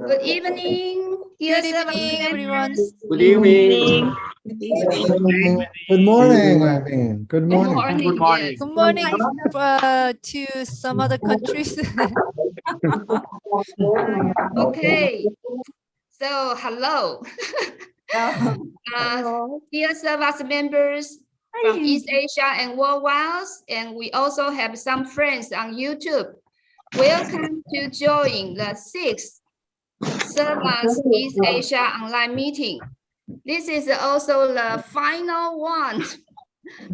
Good evening, dear Servas everyone. members. Good evening. Good morning, I mean. Good morning. Good morning. Yes. Good morning to some other countries. Okay. So, hello. Dear Servas members from East Asia and worldwide, and we also have some friends on YouTube. Welcome to join the 6th Servas East Asia online meeting. This is also the final one.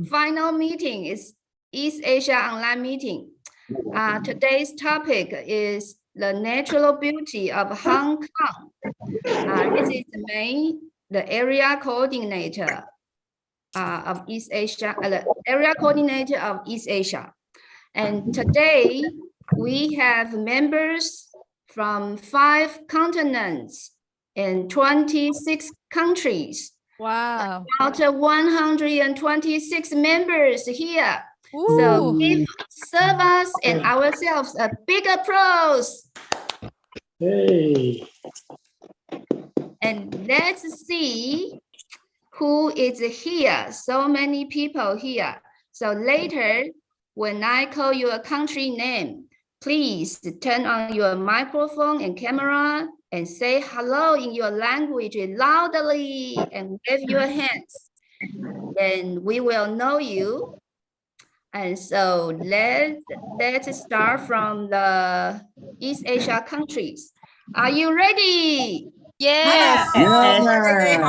Final meeting is East Asia online meeting. Today's topic is the natural beauty of Hong Kong. This is the area coordinator of East Asia, the area coordinator of East Asia. And today we have members from 5 continents and 26 countries. Wow. About 126 members here. Ooh. So give Servas and ourselves a big applause. Hey. And let's see who is here. So many people here. So later, when I call you a country name, please turn on your microphone and camera and say hello in your language loudly and wave your hands. Then we will know you. And so let's start from the East Asia countries. Are you ready? Yes. Okay,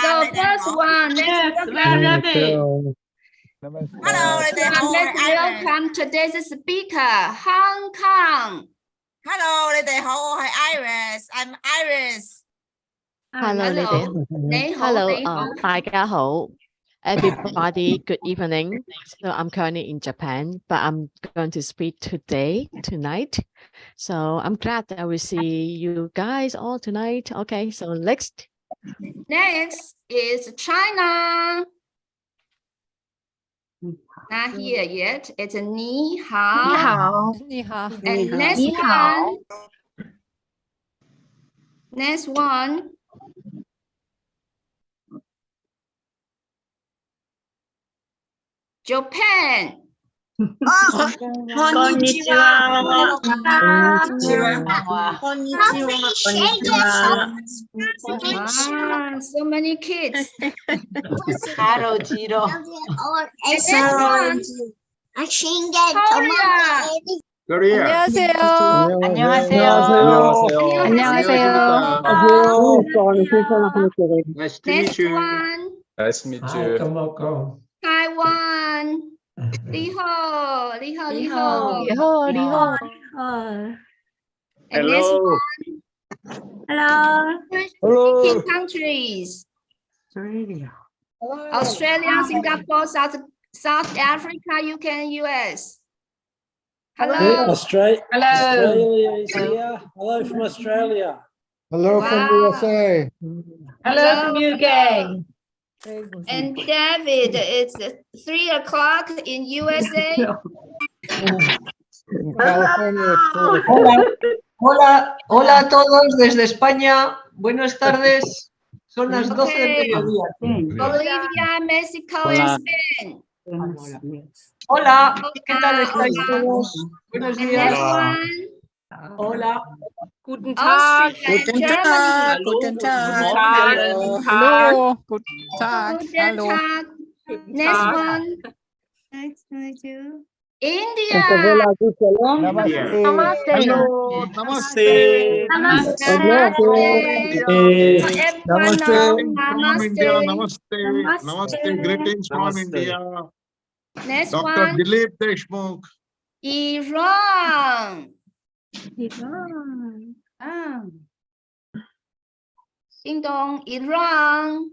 so first one, let's welcome today's speaker, Hong Kong. Hello， 你哋好，我係 Iris，I'm Iris。 Hello， 你哋好。Hello， 大家好。Everybody, good evening. So I'm currently in Japan, but I'm going to speak tonight. So I'm glad that I will see you guys all tonight. Okay, so next. Next is China. Not here yet. It's a Ni Hao. Ni hao. And next one. Japan. So many kids. Korea. 안녕하세요. Nice to meet you. Nice to meet you. Taiwan. Li Ho. And next Hello. one. Hello. Countries. Australia, Singapore, South Africa, UK, and US. Hello. Australia is here. Hello from Australia. Hello from USA. Hello from UK. And David, it's 3 o'clock in USA. In California, Hola a todos desde España. Buenas tardes. Son las 12 del mediodía. Bolivia, Mexico, and Spain. Hola, ¿qué tal estáis todos? Buenos And días. next one. Hola. Guten Tag. Austria and Germany. Guten Tag. Hello. Guten Tag. Guten Tag. Next one. Next one. India. Namaste. Hello. Namaste. Everyone know Namaste. Namaste. Namaste. Greetings from Namaste. India. Next Dr. one. Dilip Deshmukh. Iran. Ding dong, Iran.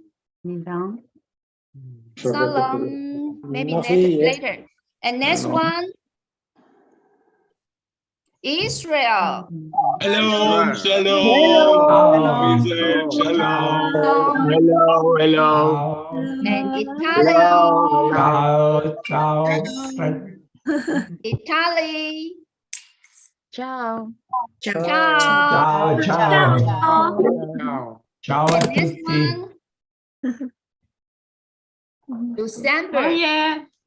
Salam. Maybe Not here yet. later. And next one. Israel. Hello. Shalom. Hello. Shalom. Hello. And Italy. Italy. Ciao. Ciao. Ciao, ciao. Ciao. Ciao a And next tutti. one, December.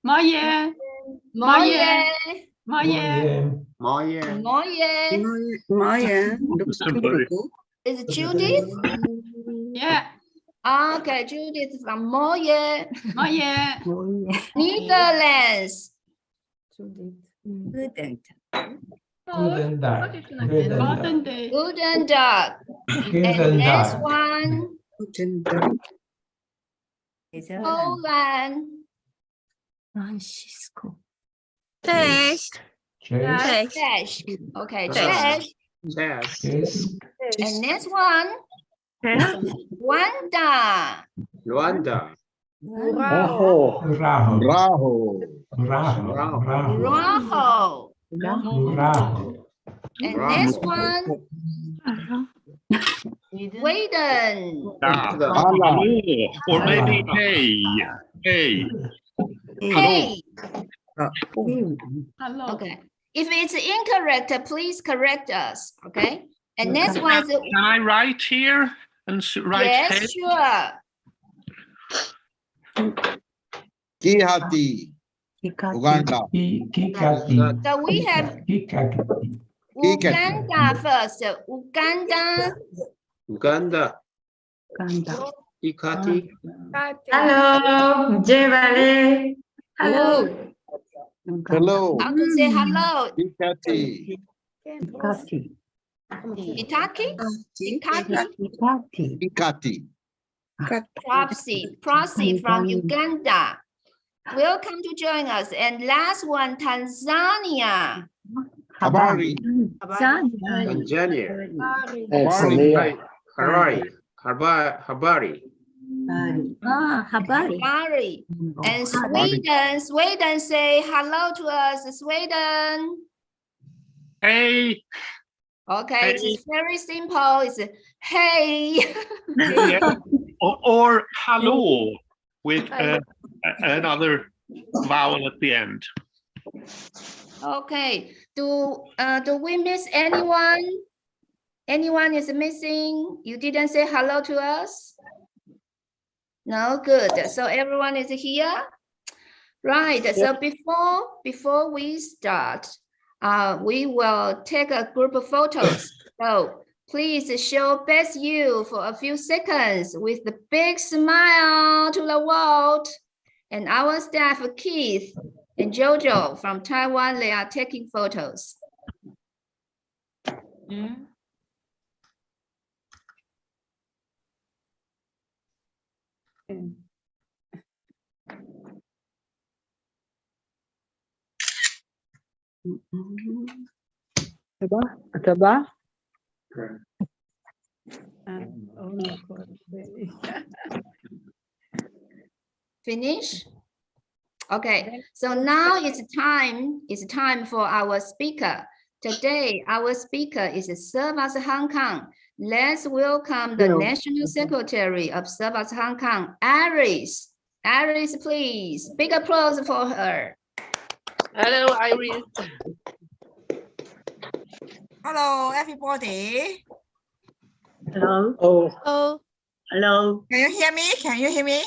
Moje. Is it Judith? Yeah. Okay, Judith from Moje, Moje. Netherlands. Guten Tag. Guten Tag. Guten Tag. And next one, Poland. Francisco. Cześć. Cześć. Cześć. Okay, Cześć. Cześć. Yes. And next one, Rwanda. Luanda. Raho. Raho. Raho. Raho. Raho. Raho. And next one, Sweden. Allah. Or maybe hey. Hey. Hey. Hello. Okay. If it's incorrect, please correct us. Okay. And next one is Can I write here and write hey? yes, sure. Kihati. Uganda. Kikati. So we have Kikati. Uganda first. Uganda. Uganda. Ikati. Hello. Jevale. Hello. Hello. How to say hello? Kihati. Itaki? Itaki? Kihati. Proxy from Uganda. Welcome to join us. And last one, Tanzania. Habari. Tanzania. Tanzania. Harari. Habari. Habari. And Sweden say hello to us, Sweden. Hey. Okay, it's very simple. It's hey. Yeah. Or hello with another vowel at the end. Okay. Do we miss anyone? Anyone is missing? You didn't say hello to us? No, good. So everyone is here? Right. So before we start, we will take a group of photos. So please show best you for a few seconds with the big smile to the world. And our staff, Keith and Jojo from Taiwan, they are taking photos. Finish? Okay, so now it's time for our speaker. Today, our speaker is Servas Hong Kong. Let's welcome the National Secretary of Servas Hong Kong, Iris. Iris, please. Big applause for her. Hello, Iris. Hello, everybody. Hello. Oh. Hello. Can you hear me? Can you hear me?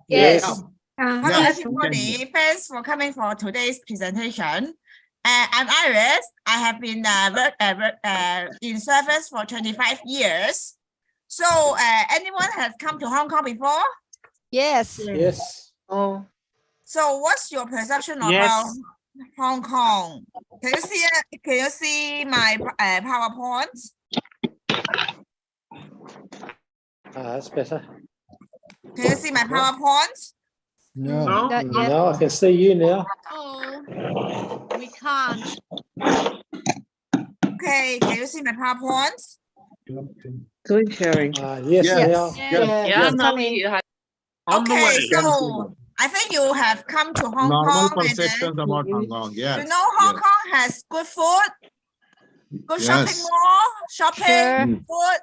Yes. Hello, everybody. Thanks for coming for today's presentation. I'm Iris. I have been in service for 25 years. So anyone has come to Hong Kong before? Yes. Yes. Oh. So what's your perception about Hong Kong? Can you see my PowerPoint? That's better. Can you see my PowerPoint? No. Not yet. No, I can see you now. Oh, we can't. Okay, can you see my PowerPoint? Screen sharing. Yes, Yes. now. Yeah. Yeah, now coming. we have On the Okay, way. so I think you have come to Hong Normal Kong and then perceptions about Hong Kong. Yes. you know Hong Kong has good food, good shopping Yes. mall, shopping, Sure. food,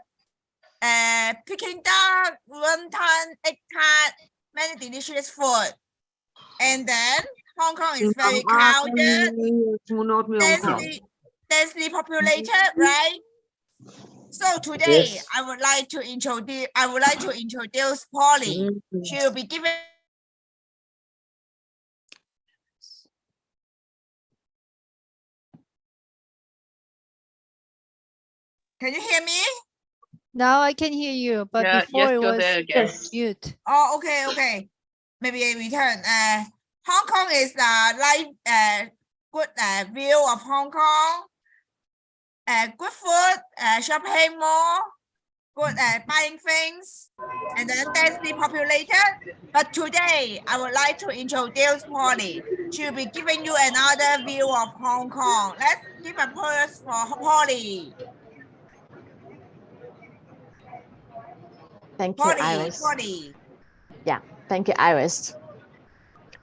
Peking duck, wonton, egg tart, many delicious food. And then Hong Kong is very crowded, densely populated, right? So today Yes. I would like to introduce Polly. She will be giving. Can you hear me? Now I can hear you, but Yeah, before yes, it go was there again. mute. Oh, okay. Maybe I return. Hong Kong is good view of Hong Kong. Good food, shopping mall, good buying things, and then densely populated. But today I would like to introduce Polly. She will be giving you another view of Hong Kong. Let's give a pause for Polly. Thank you, Polly, Iris. Polly. Yeah, thank you, Iris.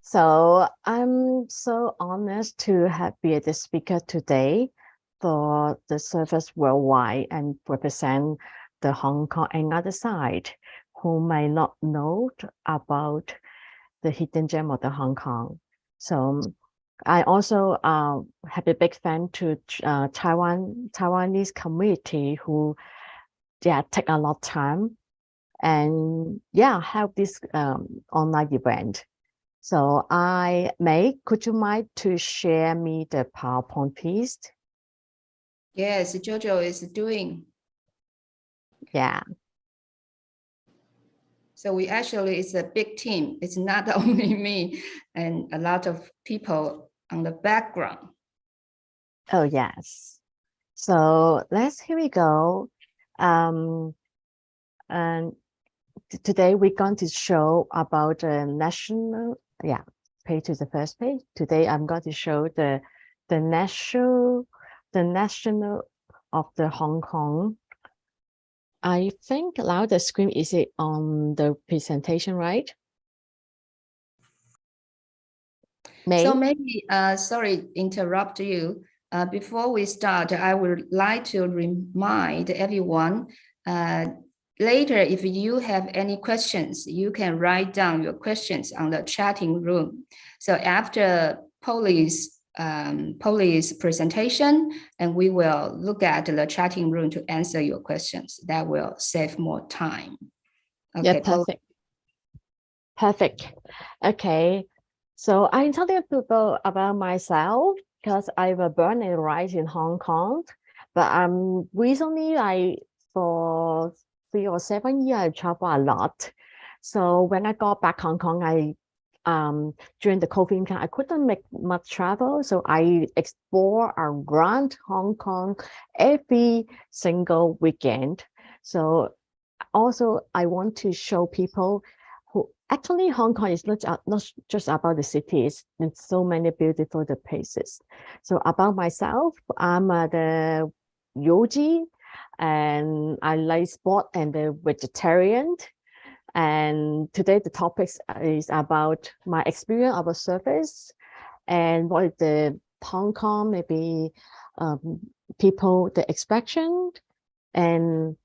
So I'm so honored to be the speaker today for the Servas worldwide and represent the Hong Kong another side who may not know about the hidden gem of the Hong Kong. So I also have a big fan to Taiwanese community who take a lot of time and help this online event. So could you mind to share me the PowerPoint, please? Yes, Jojo is doing. Yeah. So it's a big team. It's not only me and a lot of people on the background. Oh, yes. So here we go. And today we're going to show about the national, page to the first page. Today I'm going to show the national of the Hong Kong. I think now the screen is it on the presentation, right? So maybe, sorry, interrupt you. Before we start, I would like to remind everyone, later, if you have any questions, you can write down your questions on the chatting room. So after Polly's presentation, and we will look at the chatting room to answer your questions. That will save more time. Okay, yeah, perfect. Perfect. Okay. So I'm telling people about myself because I was born and raised in Hong Kong, but recently for 3 or 7 years I travel a lot. So when I got back Hong Kong, during the COVID time I couldn't make much travel, so I explore around Hong Kong every single weekend. So also I want to show people who actually Hong Kong is not just about the cities. There's so many beautiful places. So about myself, I'm the yogi, and I like sport and the vegetarian. And today the topic is about my experience of a Servas and what is the Hong Kong maybe people the expression, and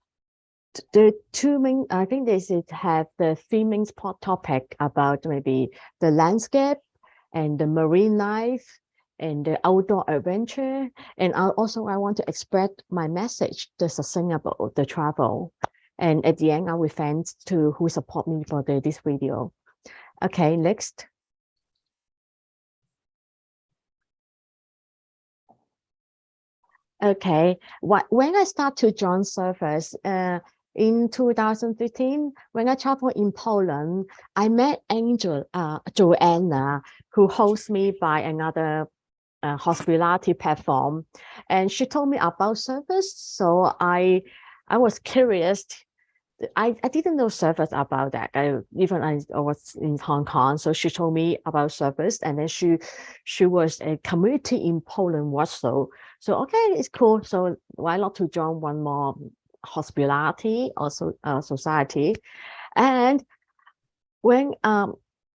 the two main, I think they should have the three main topic about maybe the landscape and the marine life and the outdoor adventure. And I want to express my message, the sustainable, the travel. And at the end, I will thanks to who support me for this video. Okay, next. Okay, when I start to join Servas, in 2015, when I traveled in Poland, I met Joanna, who hosts me by another hospitality platform, and she told me about Servas. So I was curious. I didn't know Servas about that. I was in Hong Kong, so she told me about Servas, and then she was a community in Poland, Warsaw. So okay, it's cool. So why not to join one more hospitality also society? And when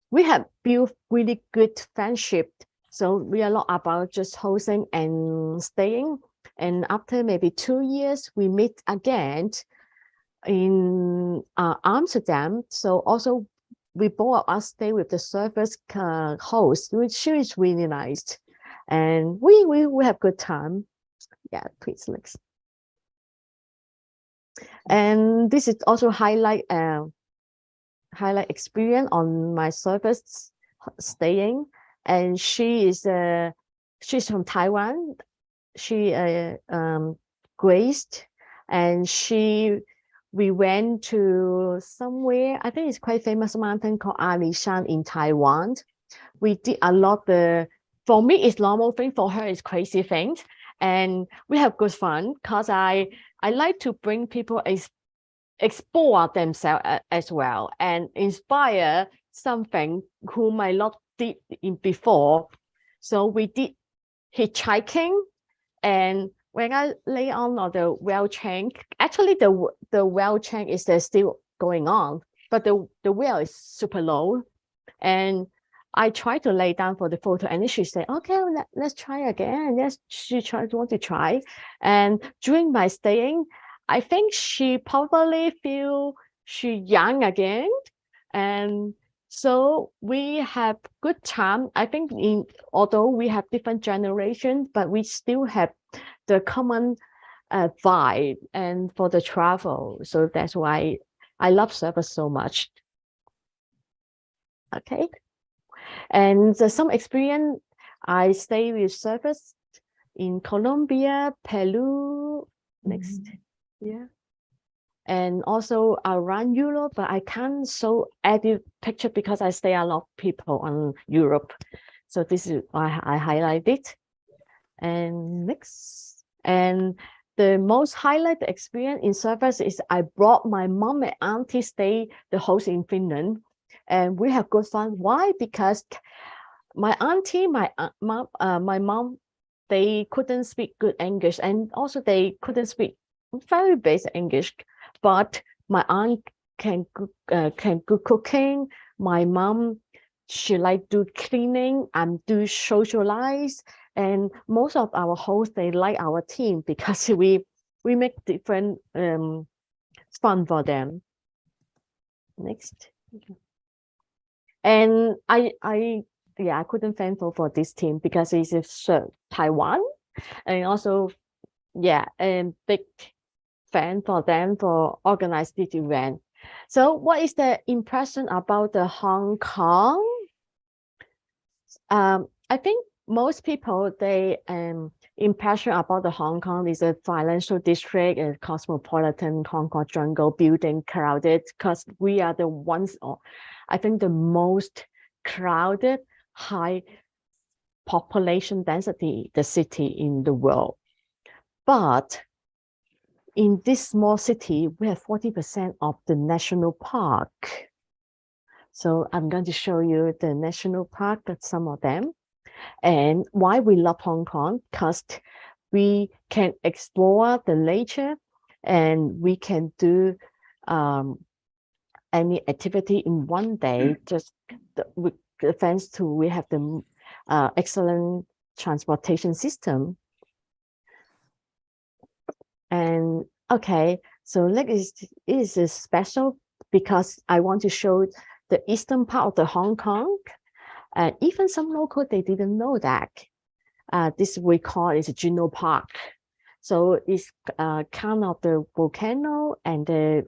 we have built really good friendship, so we are not about just hosting and staying. And after maybe 2 years, we meet again in Amsterdam. So also we both of us stay with the Servas host, which is really nice, and we have good time. Yeah, please next. And this is also highlight experience on my Servas staying. And she's from Taiwan. She graced, and we went to somewhere, I think it's quite famous mountain called Alishan in Taiwan. We did a lot. For me, it's normal thing. For her, it's crazy things. And we have good fun because I like to bring people explore themselves as well and inspire something who might not did in before. So we did hitchhiking, and when I lay on the whale chain, actually the whale chain is still going on, but the whale is super low, and I tried to lay down for the photo, and she said, okay, let's try again. Yes, she want to try. And during my staying, I think she probably feel she young again. And so we have good time. I think although we have different generations, but we still have the common vibe and for the travel. So that's why I love Servas so much. Okay. And some experience, I stay with Servas in Colombia, Peru, next, yeah, and also around Europe, but I can't show edit picture because I stay a lot of people on Europe. So this is why I highlight it. And next, and the most highlighted experience in Servas is I brought my mom and auntie stay the host in Finland. And we have good fun. Why? Because my auntie, my mom, they couldn't speak good English, and also they couldn't speak very basic English. But my aunt can good cooking. My mom, she like do cleaning and do socialize. And most of our hosts, they like our team because we make different fun for them. Next. And I couldn't thankful for this team because it's Taiwan, and also and big fan for them for organized this event. So what is the impression about the Hong Kong? I think most people, they impression about the Hong Kong is a financial district, a cosmopolitan Hong Kong jungle building, crowded, because we are the ones, I think the most crowded, high population density, the city in the world. But in this small city, we have 40% of the national park. So I'm going to show you the national park, some of them. And why we love Hong Kong, because we can explore the nature and we can do any activity in one day, just thanks to we have the excellent transportation system. And okay, so it is special because I want to show the eastern part of the Hong Kong. Even some local, they didn't know that. This we call is Juno Park. So it's kind of the volcano and the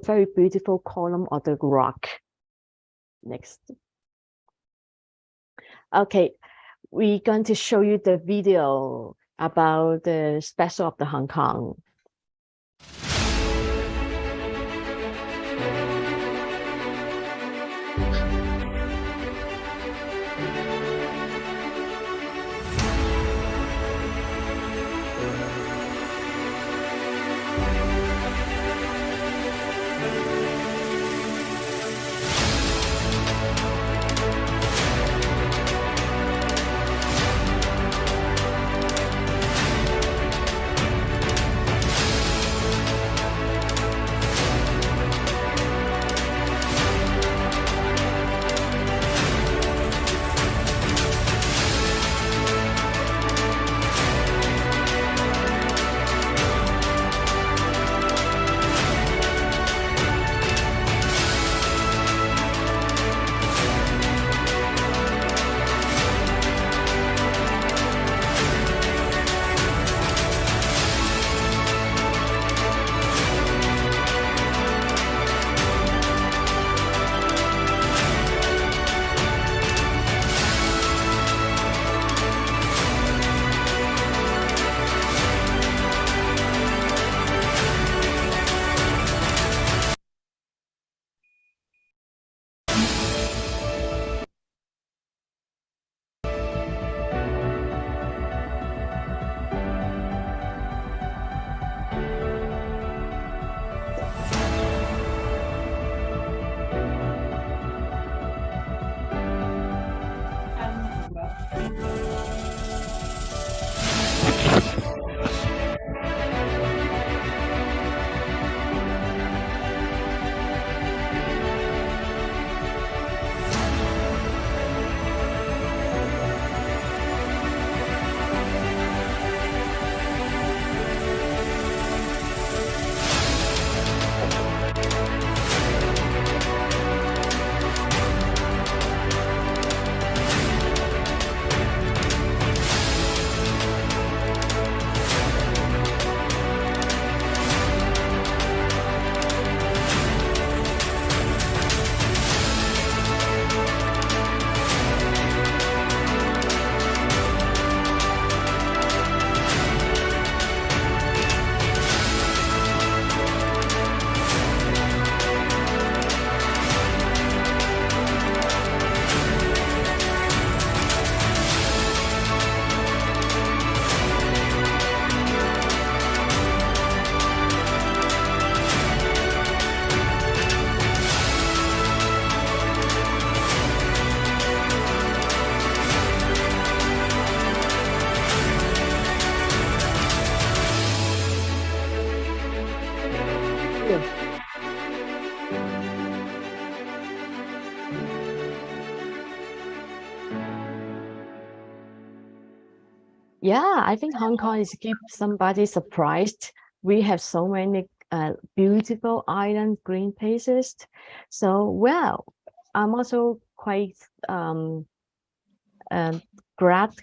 very beautiful column of the rock. Next. Okay, we're going to show you the video about the special of the Hong Kong. Yeah, I think Hong Kong is keep somebody surprised. We have so many beautiful island green places. So, well, I'm also quite glad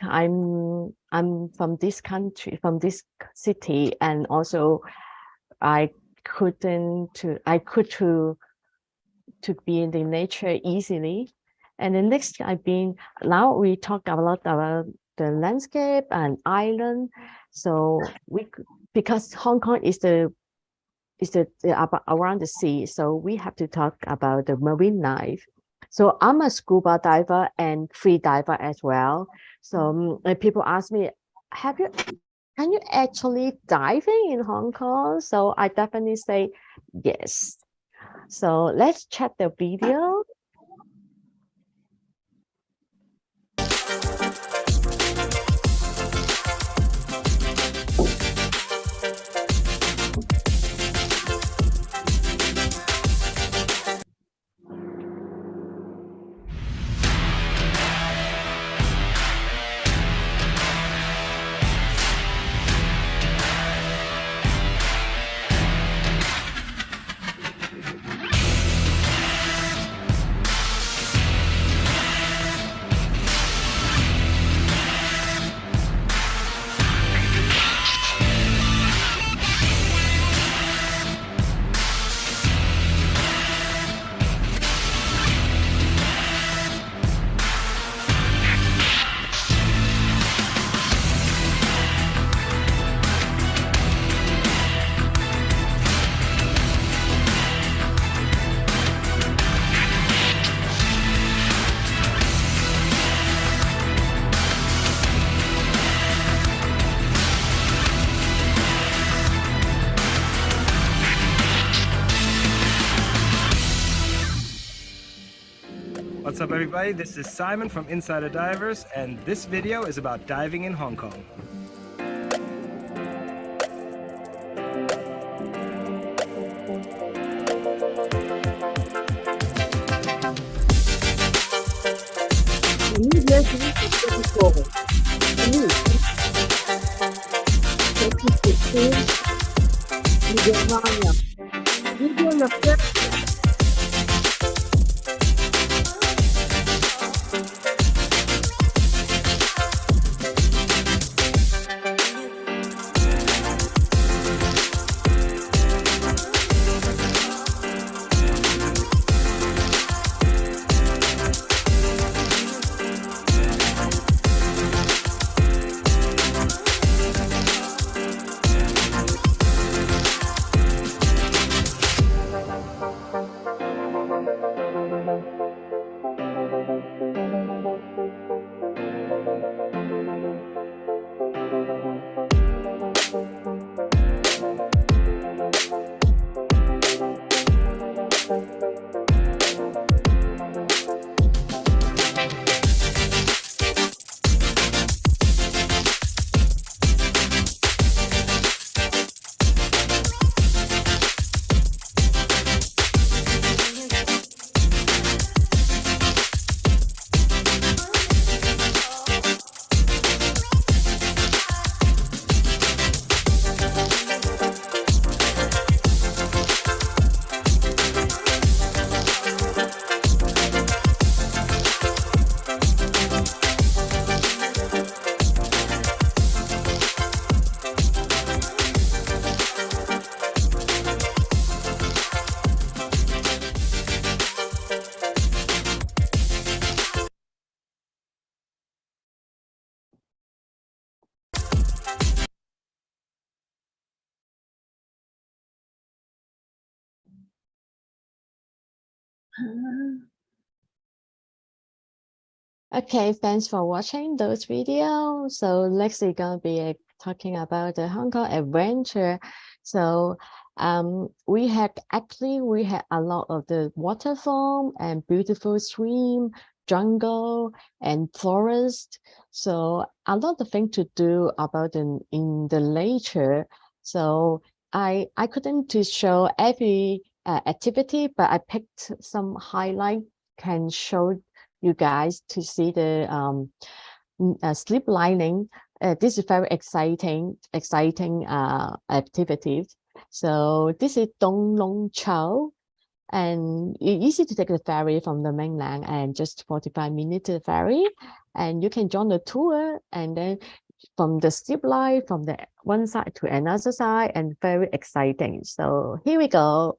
I'm from this country, from this city, and also I could to be in the nature easily. And the next now we talk a lot about the landscape and island. So because Hong Kong is the around the sea, so we have to talk about the marine life. So I'm a scuba diver and free diver as well. So people ask me, can you actually diving in Hong Kong? So I definitely say yes. So let's check the video. What's up, everybody? This is Simon from Insider Divers, and this video is about diving in Hong Kong. Okay, thanks for watching those videos. So next we're gonna be talking about the Hong Kong adventure. So we had a lot of the waterfall and beautiful stream, jungle and forest. So a lot of things to do about in the nature. So I couldn't to show every activity, but I picked some highlight can show you guys to see the sleep lining. This is very exciting activity. So this is Dong Long Chao, and it's easy to take the ferry from the mainland and just 45 minutes to the ferry, and you can join the tour and then from the zip line from the one side to another side, and very exciting. So here we go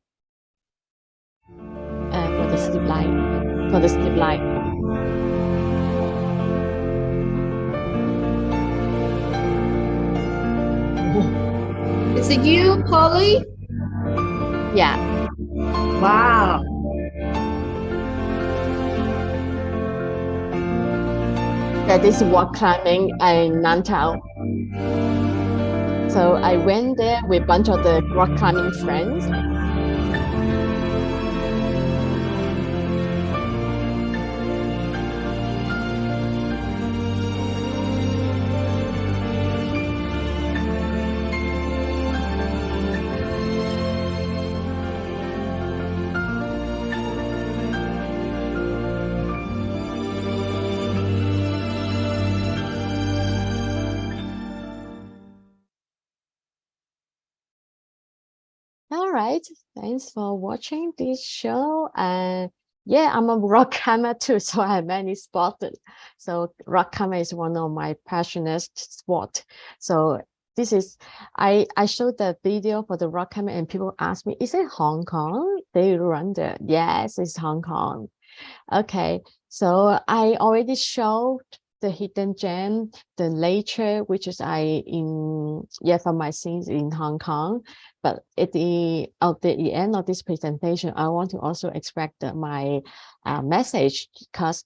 for the zip line. It's you, Polly? Yeah. Wow. Yeah, this is rock climbing in Nantao. So I went there with a bunch of the rock climbing friends. All right, thanks for watching this show. And yeah, I'm a rock climber too, so I have many spots. So rock climbing is one of my passionate sport. So this is I showed the video for the rock climbing, and people ask me, is it Hong Kong? They run there. Yes, it's Hong Kong. Okay, so I already showed the hidden gem, the nature, which is from my scenes in Hong Kong. But at the end of this presentation, I want to also express my message, because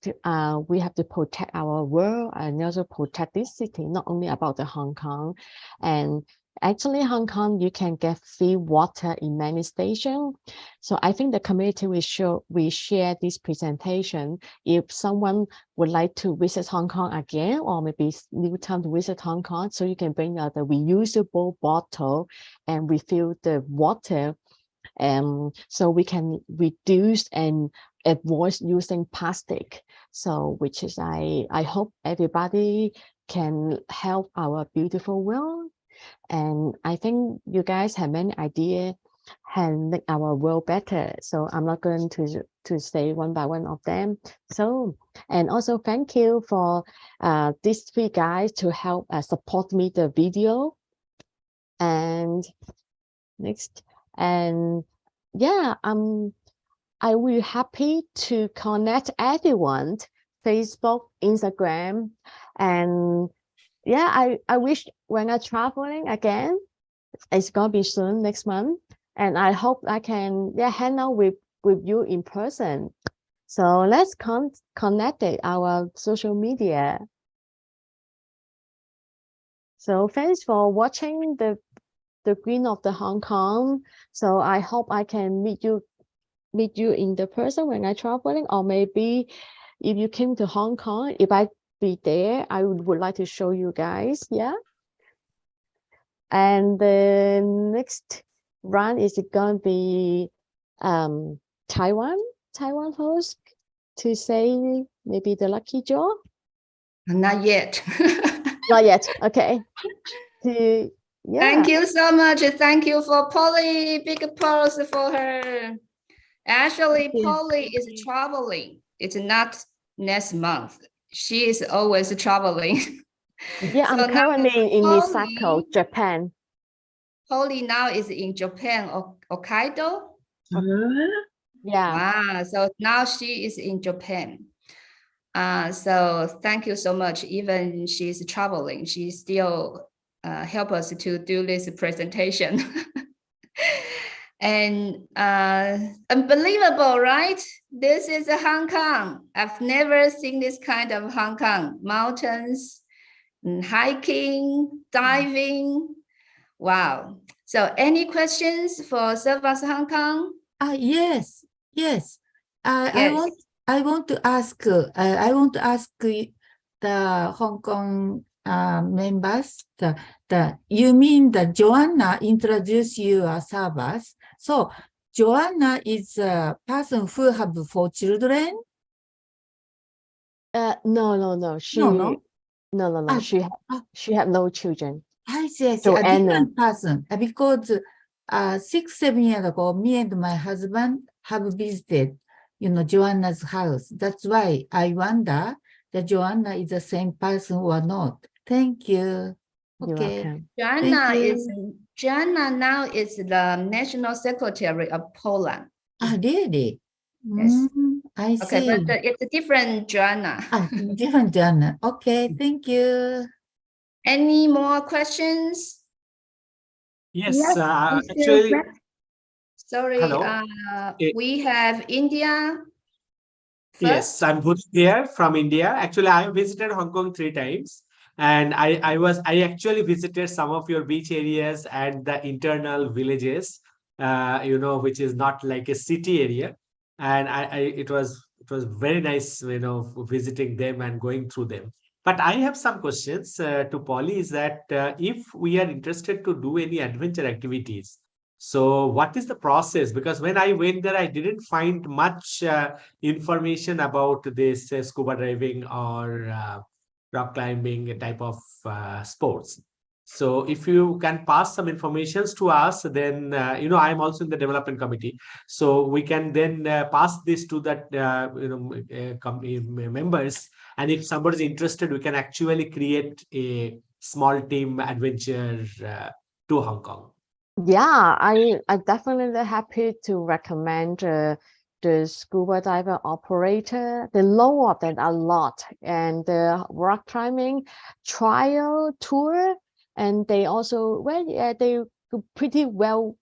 we have to protect our world and also protect this city, not only about the Hong Kong. And actually, Hong Kong, you can get free water in many stations. So I think the community will share this presentation. If someone would like to visit Hong Kong again, or maybe new time to visit Hong Kong, so you can bring the reusable bottle and refill the water, so we can reduce and avoid using plastic. So which is I hope everybody can help our beautiful world. And I think you guys have many ideas and make our world better. So I'm not going to say one by one of them. So, and also thank you for these three guys to help support me the video. And next, and yeah, I will happy to connect everyone, Facebook, Instagram, and yeah, I wish when I'm traveling again, it's gonna be soon next month, and I hope I can hang out with you in person. So let's connect our social media. So thanks for watching the Green of the Hong Kong. So I hope I can meet you in the person when I'm traveling, or maybe if you came to Hong Kong, if I be there, I would like to show you guys. Yeah. And the next run is gonna be Taiwan host to say maybe the lucky draw. Not yet. Not yet. Okay. Thank you so much. Thank you for Polly. Big applause for her. Actually, Polly is traveling. It's not next month. She is always traveling. Yeah, so I'm currently in Misako, Japan. Polly now is in Japan, Hokkaido. Yeah. Wow. So now she is in Japan. So thank you so much. Even she's traveling, she still help us to do this presentation. And unbelievable, right? This is Hong Kong. I've never seen this kind of Hong Kong. Mountains, hiking, diving. Wow. So any questions for Servas Hong Kong? Yes. I want to ask the Hong Kong members. You mean that Joanna introduced you as Servas. So Joanna is a person who have 4 children. No. She No. no. Ah, She had no children. I see. A Joanna. different person. Because 6-7 years ago, me and my husband have visited, Joanna's house. That's why I wonder that Joanna is the same person or not. Thank you. You're Okay. welcome. Joanna now is the National Secretary of Poland. Really? Yes. I Okay, see. but it's a different Joanna. Different Joanna. Okay, thank you. Any more questions? Yes, actually, Sorry, hello. we have India. Yes, I'm Bhush here from India. Actually, I have visited Hong Kong 3 times, and I actually visited some of your beach areas and the internal villages, which is not like a city area. And it was very nice, visiting them and going through them. But I have some questions to Polly. Is that if we are interested to do any adventure activities, so what is the process? Because when I went there, I didn't find much information about this scuba diving or rock climbing type of sports. So if you can pass some information to us, then I'm also in the development committee, so we can then pass this to that company members, and if somebody is interested, we can actually create a small team adventure to Hong Kong. Yeah, I definitely happy to recommend the scuba diver operator. They know of them a lot, and the rock climbing trial tour, and they also they pretty well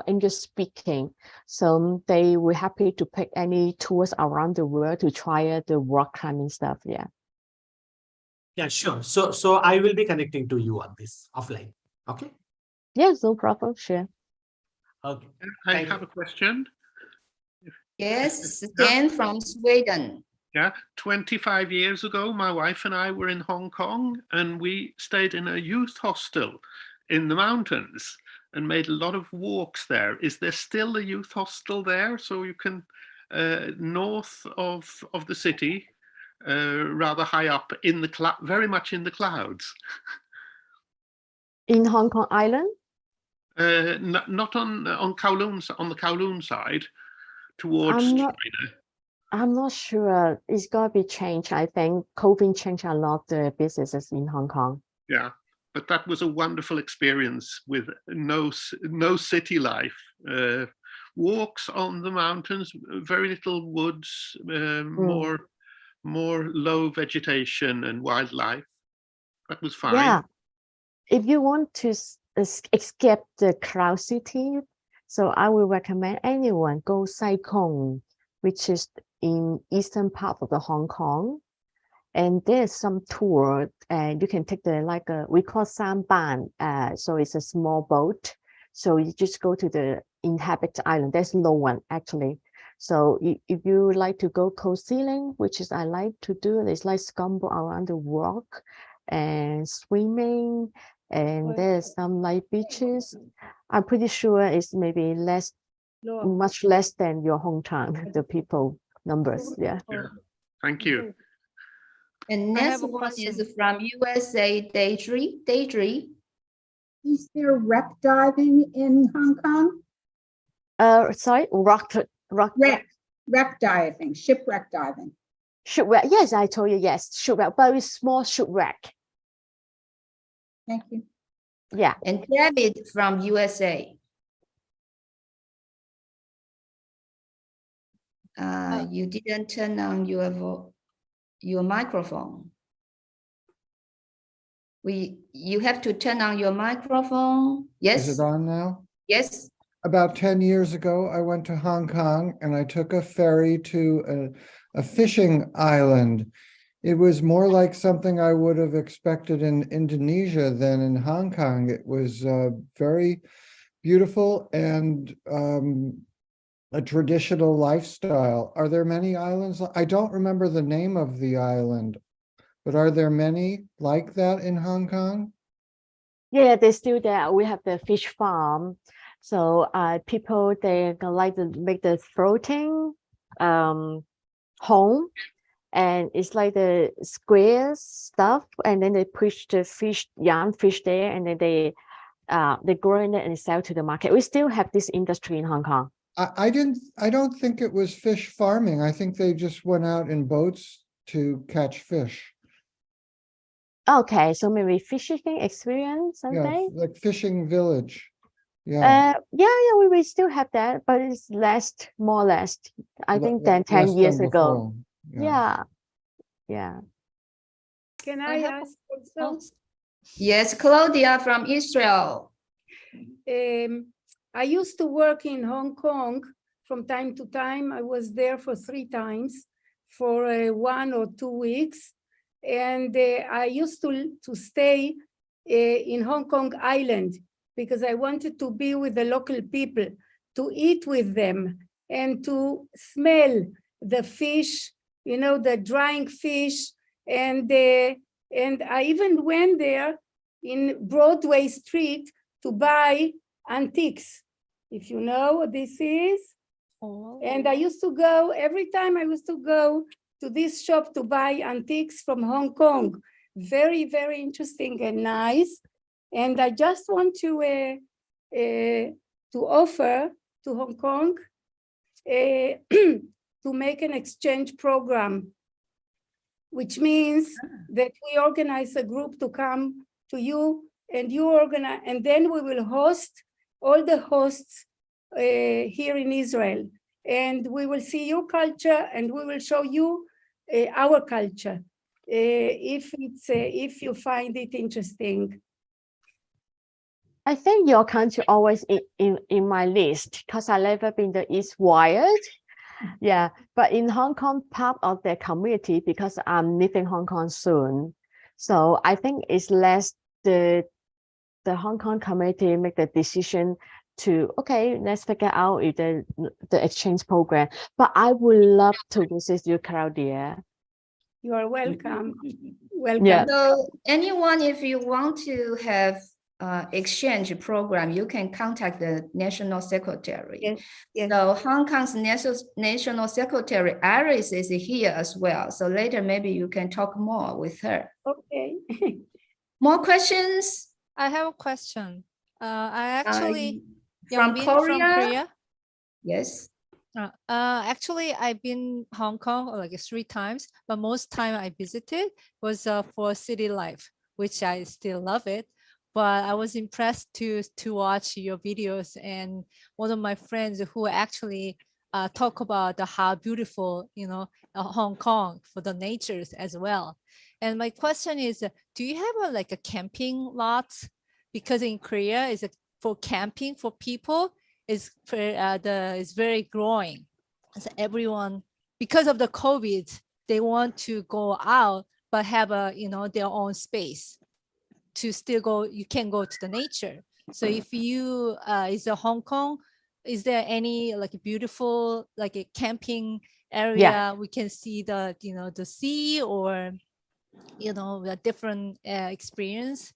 English speaking, so they were happy to pick any tours around the world to try the rock climbing stuff. Yeah, sure. So I will be connecting to you on this offline. Okay. Yes, no problem. Sure. Okay. I have a question. Yes, Sten from Sweden. Yeah, 25 years ago, my wife and I were in Hong Kong, and we stayed in a youth hostel in the mountains and made a lot of walks there. Is there still a youth hostel there? So you can, north of the city, rather high up in the very much in the clouds. In Hong Kong Island? Not on Kowloon, on the Kowloon side, towards China. I'm not sure. It's got to be changed. I think COVID changed a lot the businesses in Hong Kong. Yeah, but that was a wonderful experience with no city life. Walks on the mountains, very little woods, more low vegetation and wildlife. That was fine. Yeah, if you want to escape the crowd city, so I will recommend anyone go Sai Kung, which is in eastern part of the Hong Kong, and there's some tour, and you can take the we call sampan. So it's a small boat. So you just go to the inhabited island. There's no one actually. So if you like to go coast sailing, which is I like to do, it's like scramble around the rock and swimming, and there's some light beaches. I'm pretty sure it's maybe much less than your hometown, the people numbers. Yeah. Thank you. And next one is from USA, Daydream. Is there wreck diving in Hong Kong? Sorry, wreck diving, shipwreck diving. Shipwreck, yes, I told you, yes, shipwreck, very small shipwreck. Thank you. Yeah. And David from USA. You didn't turn on your microphone. You have to turn on your microphone. Yes. Is it on now? Yes. About 10 years ago, I went to Hong Kong and I took a ferry to a fishing island. It was more like something I would have expected in Indonesia than in Hong Kong. It was very beautiful and a traditional lifestyle. Are there many islands? I don't remember the name of the island, but are there many like that in Hong Kong? Yeah, they're still there. We have the fish farm. So people, they like to make the floating home. And it's like the square stuff. And then they push the fish, young fish there. And then they grow in it and sell to the market. We still have this industry in Hong Kong. I don't think it was fish farming. I think they just went out in boats to catch fish. Okay, so maybe fishing experience, Yeah, something? like fishing village. Yeah. We still have that, but it's more or less, I think, than Less 10 years than ago. before. Yeah. Can I ask also? Yes, Claudia from Israel. I used to work in Hong Kong from time to time. I was there for 3 times for 1 or 2 weeks. And I used to stay in Hong Kong Island because I wanted to be with the local people, to eat with them and to smell the fish, you know, the drying fish. And I even went there in Broadway Street to buy antiques, if you know what this is. Oh. And I used to go, every time I used to go to this shop to buy antiques from Hong Kong. Very, very interesting and nice. And I just want to offer to Hong Kong to make an exchange program, which means that we organize a group to come to you and you organize, and then we will host all the hosts here in Israel. And we will see your culture and we will show you our culture, if you find it interesting. I think your country always in my list because I never been to East Wild. Yeah, but in Hong Kong, part of their community, because I'm leaving Hong Kong soon. So I think it's less the Hong Kong community make the decision to, okay, let's figure out if the exchange program. But I would love to visit you, Claudia. You are welcome. Welcome. Yeah. So anyone, if you want to have exchange program, you can contact the National Secretary. Yes. Yes. So Hong Kong's National Secretary Iris is here as well. So later maybe you can talk more with her. Okay. More questions? I have a question. I actually from Korea. Yes. Actually, I've been Hong Kong like 3 times, but most time I visited was for city life, which I still love it. But I was impressed to watch your videos, and one of my friends who actually talk about how beautiful, you know, Hong Kong for the natures as well. And my question is, do you have like a camping lot? Because in Korea, is for camping for people is very growing. So everyone, because of the COVID, they want to go out but have their own space to still go. You can go to the nature. So if you is a Hong Kong, is there any like beautiful like a camping area we can see the the sea or a different experience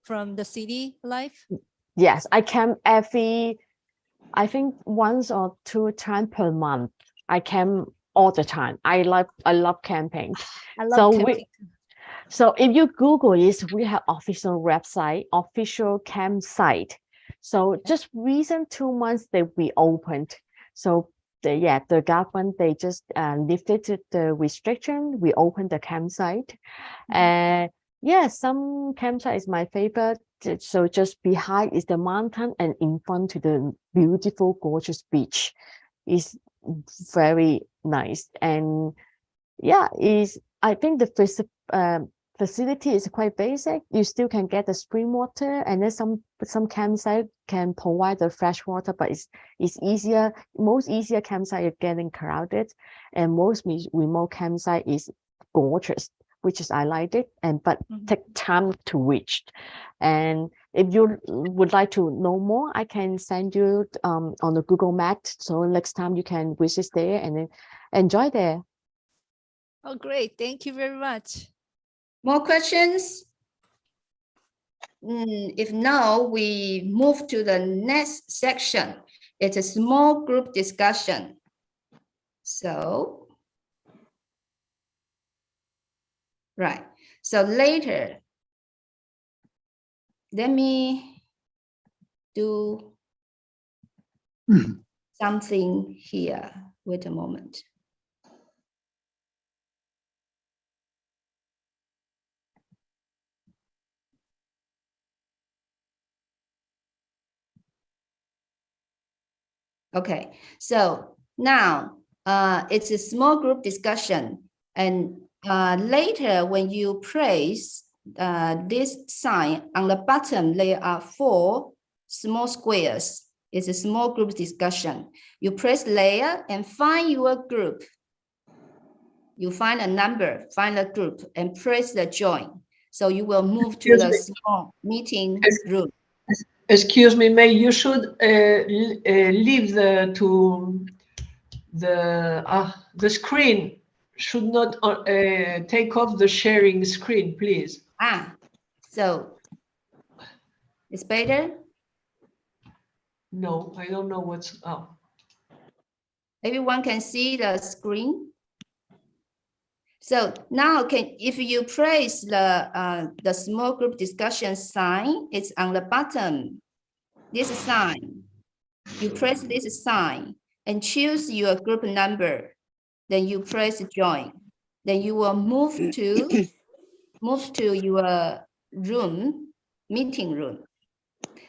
from the city life? Yes, I camp I think 1 or 2 times per month. I camp all the time. I love camping. I love camping. So if you Google it, we have official website, official campsite. So just recent 2 months they reopened. So the government, they just lifted the restriction. We opened the campsite. Some campsite is my favorite. So just behind is the mountain and in front to the beautiful, gorgeous beach. Is very nice. And I think the facility is quite basic. You still can get the spring water, and then some campsite can provide the fresh water, but it's easier. Most easier campsite is getting crowded, and most remote campsite is gorgeous, which is I like it, but take time to reach. And if you would like to know more, I can send you on the Google Map. So next time you can visit there and then enjoy there. Oh, great! Thank you very much. More questions? If no, we move to the next section. It's a small group discussion. So, right. So later, let me do something here. Wait a moment. Okay, so now it's a small group discussion, and later when you press this sign on the bottom, there are 4 small squares. It's a small group discussion. You press layer and find your group. You find a number, find a group, and press the join. So you will move to the small meeting room. Excuse me, May, you should leave the screen. Should not take off the sharing screen, please. So it's better? No, I don't know what's up. Everyone can see the screen. So now if you press the small group discussion sign, it's on the bottom. This sign, you press this sign and choose your group number. Then you press join. Then you will move to your room, meeting room.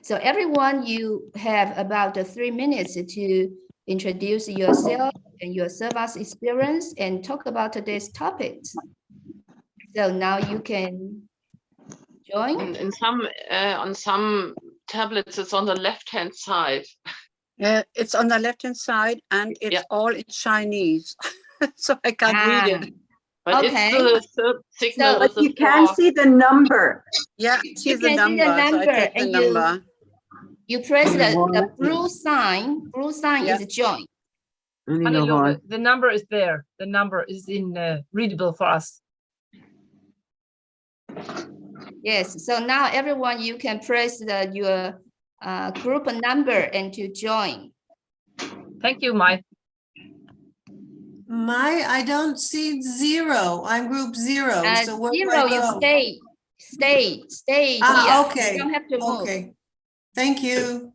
So everyone, you have about 3 minutes to introduce yourself and your Servas experience and talk about today's topics. So now you can join. In some on some tablets, it's on the left-hand side. It's on the left-hand side, and it's all in Chinese, so I can't read it. But okay. It's the signal. But you can see the number. Yeah, you can see the number, so I take the and number. you press the blue sign. Blue sign is join. Hannelore, the number is there. The number is in readable for us. Yes, so now everyone, you can press your group number and to join. Thank you, Mai. I don't see 0. I'm group 0. So where 0, do I you go? stay here. Okay. You don't have to move. Okay. Thank you.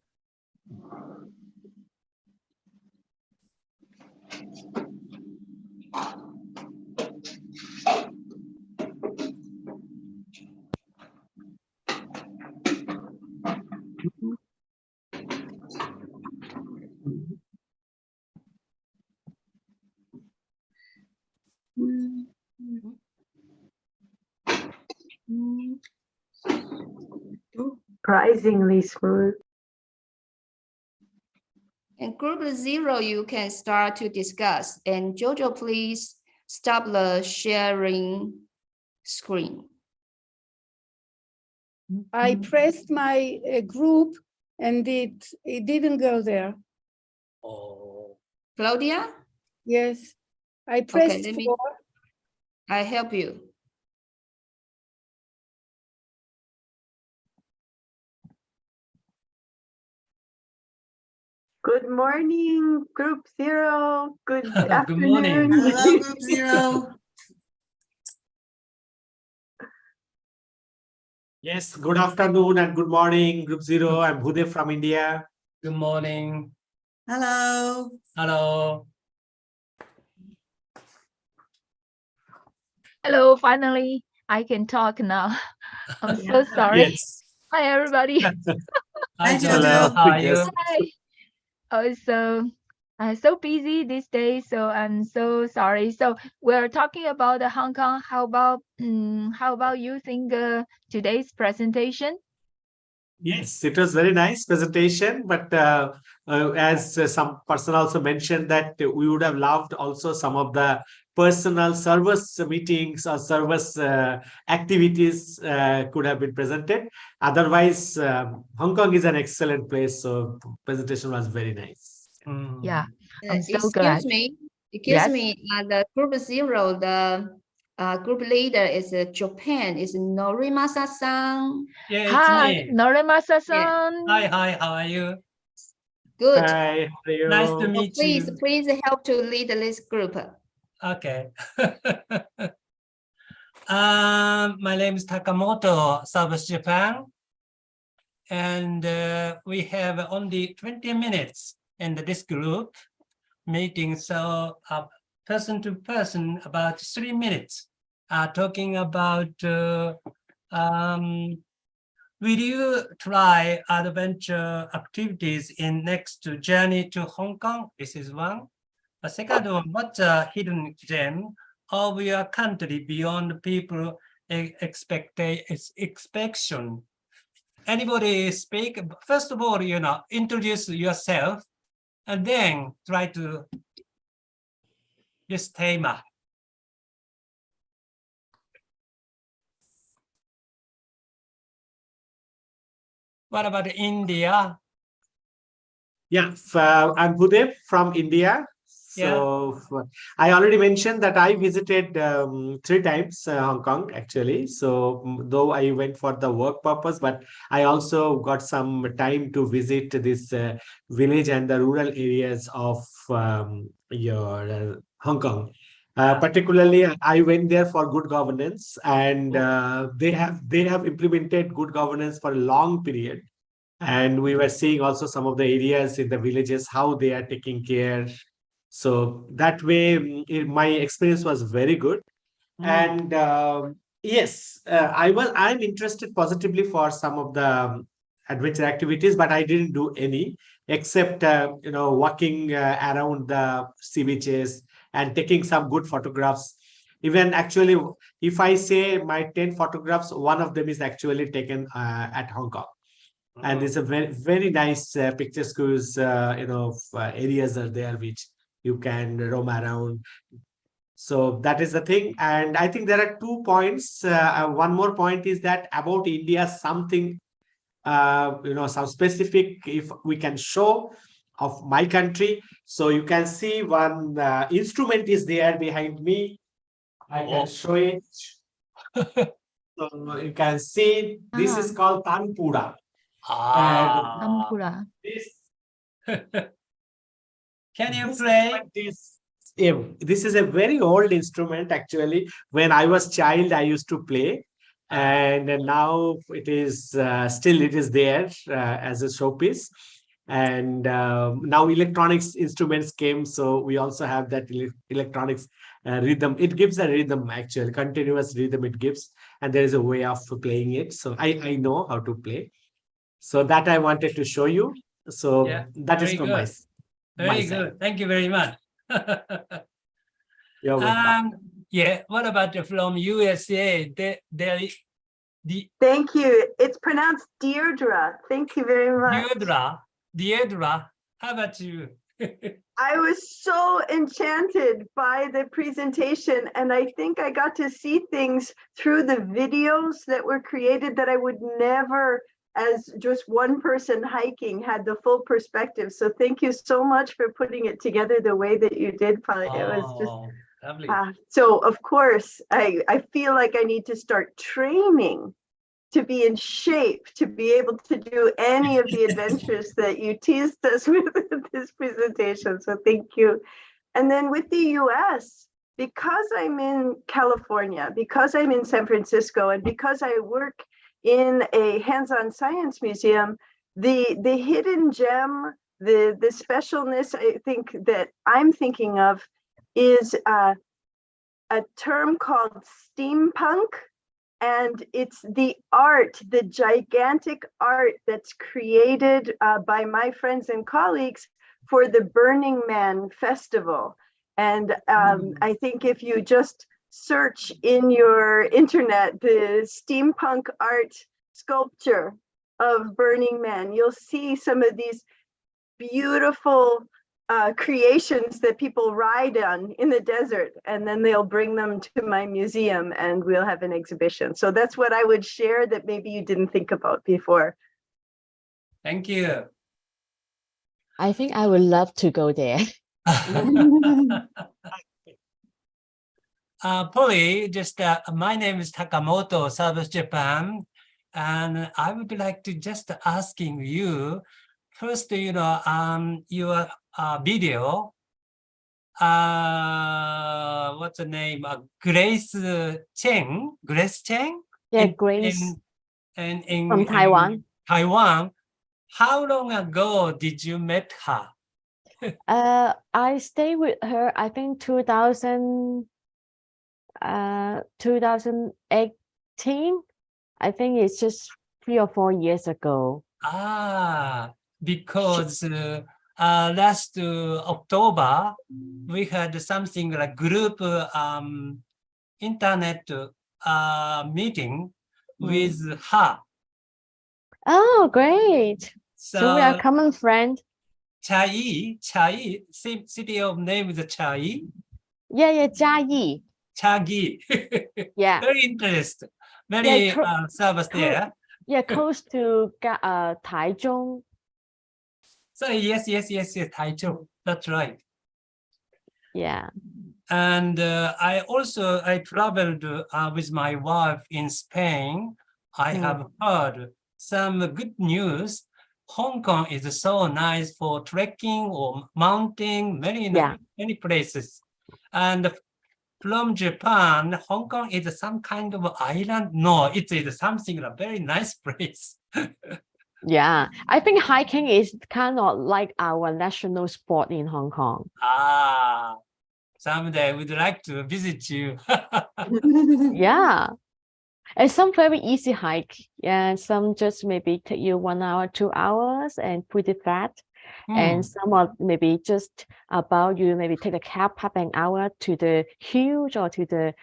Surprisingly smooth. And group 0, you can start to discuss. And Jojo, please stop the sharing screen. I pressed my group and it didn't go there. Claudia? Yes, I pressed okay, I help you. Good morning, group 0. Good afternoon. Good morning. Hello, group 0. Yes, good afternoon and good morning, group 0. I'm Bhudev from India. Good morning. Hello. Hello. Hello, finally, I can talk now. I'm so sorry. Yes. Hi, everybody. Hi, Jojo. How are you? Hi. Oh, so busy these days, so I'm so sorry. So we're talking about Hong Kong. How about you think today's presentation? Yes, it was very nice presentation, but as some person also mentioned that we would have loved also some of the personal service meetings or service activities could have been presented. Otherwise, Hong Kong is an excellent place, so presentation was very nice. Yeah, I'm so excuse glad. me, Yes? the group 0, group leader is Japan, is Norimasa-san. Yeah, it's Hi, me. Norimasa-san. Hi, how are you? Good. Hi, how are you? Nice to So meet please, you. please help to lead this group. Okay. My name is Takamoto, Servas, Japan. And we have only 20 minutes in this group meeting. So person to person, about 3 minutes, talking about will you try adventure activities in next journey to Hong Kong? This is one. The second one, what's a hidden gem of your country beyond people expectation? Anybody speak? First of all, introduce yourself and then try to this theme. What about India? Yeah, I'm Budev from India. So I already mentioned that I visited 3 times Hong Kong, actually. So though I went for the work purpose, but I also got some time to visit this village and the rural areas of your Hong Kong. Particularly, I went there for good governance, and they have implemented good governance for a long period. And we were seeing also some of the areas in the villages, how they are taking care. So that way, my experience was very good. And yes, I'm interested positively for some of the adventure activities, but I didn't do any except walking around the sea beaches and taking some good photographs. Even actually, if I say my 10 photographs, one of them is actually taken at Hong Kong. And it's a very, very nice picturesque areas are there which you can roam around. So that is the thing. And I think there are 2 points. One more point is that about India, something, some specific, if we can show of my country. So you can see one instrument is there behind me. I can show it. So you can see this is called Tanpura. Tampura. Can you play? This is a very old instrument, actually. When I was child, I used to play. And now it is still it is there as a showpiece. And now electronics instruments came, so we also have that electronics rhythm. It gives a rhythm, actually, continuous rhythm it gives, and there is a way of playing it. So I know how to play. So that I wanted to show you. So that is from my side. Very good. Thank you very much. You're welcome. What about from USA? Thank you. It's pronounced Deirdre. Thank you very much. Deirdre, how about you? I was so enchanted by the presentation, and I think I got to see things through the videos that were created that I would never, as just one person hiking, had the full perspective. So thank you so much for putting it together the way that you did, Polly. It was just lovely. So of course I feel like I need to start training to be in shape to be able to do any of the adventures that you teased us with this presentation. So thank you. And then with the US, because I'm in California, because I'm in San Francisco, and because I work in a hands-on science museum, the hidden gem, the specialness I think that I'm thinking of is a term called steampunk. And it's the art, the gigantic art that's created by my friends and colleagues for the Burning Man Festival. And I think if you just search in your internet the steampunk art sculpture of Burning Man, you'll see some of these beautiful creations that people ride on in the desert, and then they'll bring them to my museum and we'll have an exhibition. So that's what I would share that maybe you didn't think about before. Thank you. I think I would love to go there. Polly, just my name is Takamoto, Servas Japan, and I would like to just asking you first, you know, your video. What's the name? Grace Cheng. Grace Cheng. Yeah, Grace. In From Taiwan. Taiwan. How long ago did you met her? I stayed with her, I think 2018. I think it's just 3 or 4 years ago. Because last October we had something like group internet meeting with her. Oh, great! So we are a common friend. Chai, same city of name is Chai. Yeah, Jiayi. Chagi. Yeah. Very interesting. Very service there. Yeah, close to Taichung. So yes, Taichung. That's right. Yeah. And I traveled with my wife in Spain. I have heard some good news. Hong Kong is so nice for trekking or mounting, many places. And from Japan, Hong Kong is some kind of island. No, it is something a very nice place. Yeah, I think hiking is kind of like our national sport in Hong Kong. Someday we'd like to visit you. Yeah, and some very easy hike. Yeah, some just maybe take you 1 hour, 2 hours, and pretty flat. And some are maybe just about you maybe take a cab half an hour to the hills or to the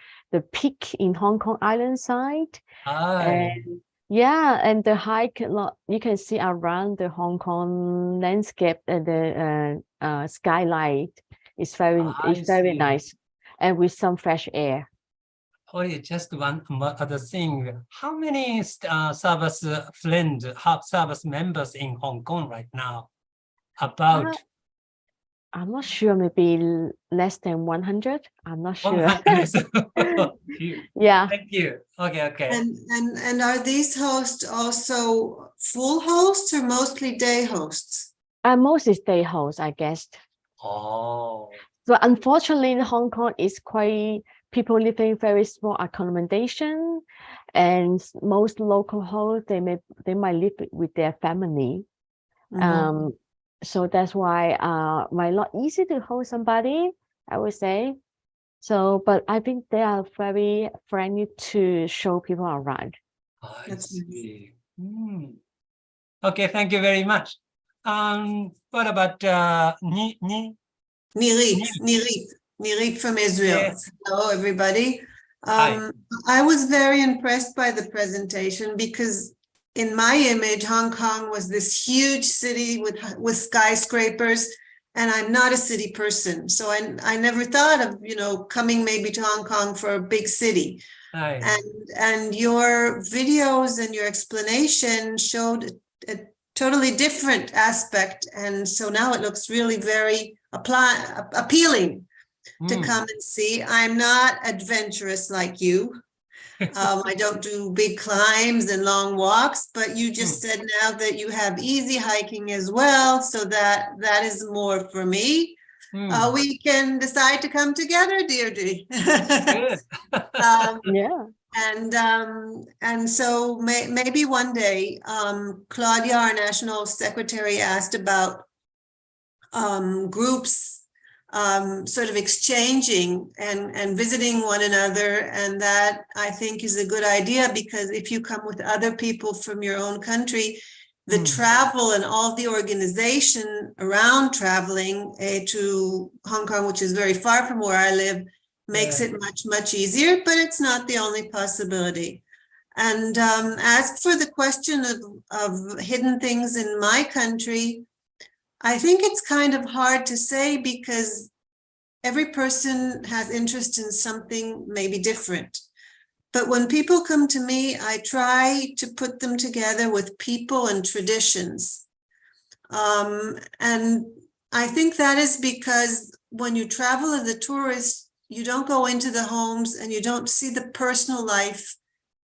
peak in Hong Kong Island side. And yeah, and the hike you can see around the Hong Kong landscape and the skylight is very nice, and with some fresh air. Just one other thing. How many service friends, service members in Hong Kong right now? About I'm not sure, maybe less than 100. I'm not sure. 100. Yeah. Thank you. Okay. And are these hosts also full hosts or mostly day hosts? Mostly day hosts, I guess. Oh. So unfortunately, in Hong Kong is quite people living very small accommodation, and most local hosts they might live with their family. So that's why might not easy to hold somebody, I would say. So, but I think they are very friendly to show people around. I see. Okay, thank you very much. What about Nirit from Israel. Yes. Hello, everybody. Hi. I was very impressed by the presentation because in my image, Hong Kong was this huge city with skyscrapers, and I'm not a city person. So I never thought of, coming maybe to Hong Kong for a big city. And your videos and your explanation showed a totally different aspect. And so now it looks really very appealing to come and see. I'm not adventurous like you. I don't do big climbs and long walks, but you just said now that you have easy hiking as well. So that is more for me. We can decide to come together, Deirdre. Yeah. And so maybe one day, Claudia, our national secretary, asked about groups sort of exchanging and visiting one another. And that I think is a good idea, because if you come with other people from your own country, the travel and all the organization around traveling to Hong Kong, which is very far from where I live, makes it much easier, but it's not the only possibility. And as for the question of hidden things in my country, I think it's kind of hard to say, because every person has interest in something maybe different. But when people come to me, I try to put them together with people and traditions. And I think that is because when you travel as a tourist, you don't go into the homes and you don't see the personal life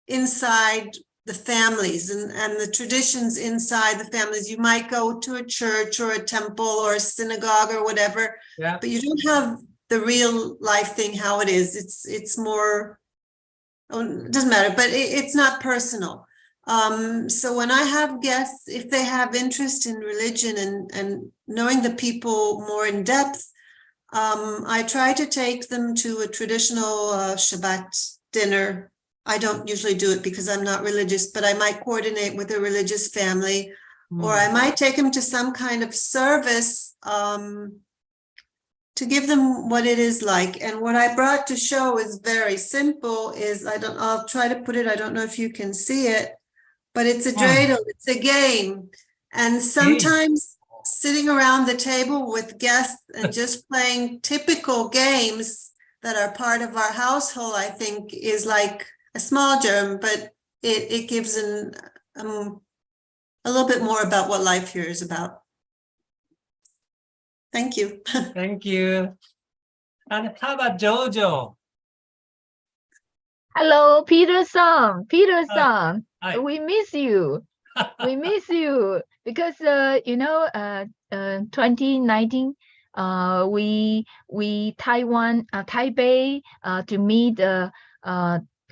inside the families and the traditions inside the families. You might go to a church or a temple or a synagogue or whatever, but you don't have the real life thing, how it is. It's more, it doesn't matter, but it's not personal. So when I have guests, if they have interest in religion and knowing the people more in depth, I try to take them to a traditional Shabbat dinner. I don't usually do it because I'm not religious, but I might coordinate with a religious family, or I might take them to some kind of service to give them what it is like. And what I brought to show is very simple, I'll try to put it, I don't know if you can see it, but it's a dreidel, it's a game. And sometimes sitting around the table with guests and just playing typical games that are part of our household, I think is like a small germ, but it gives a little bit more about what life here is about. Thank you. Thank you. And how about Jojo? Hello, Peter-san. Peter-san, Hi. we miss you. We miss you because 2019 we Taipei to meet the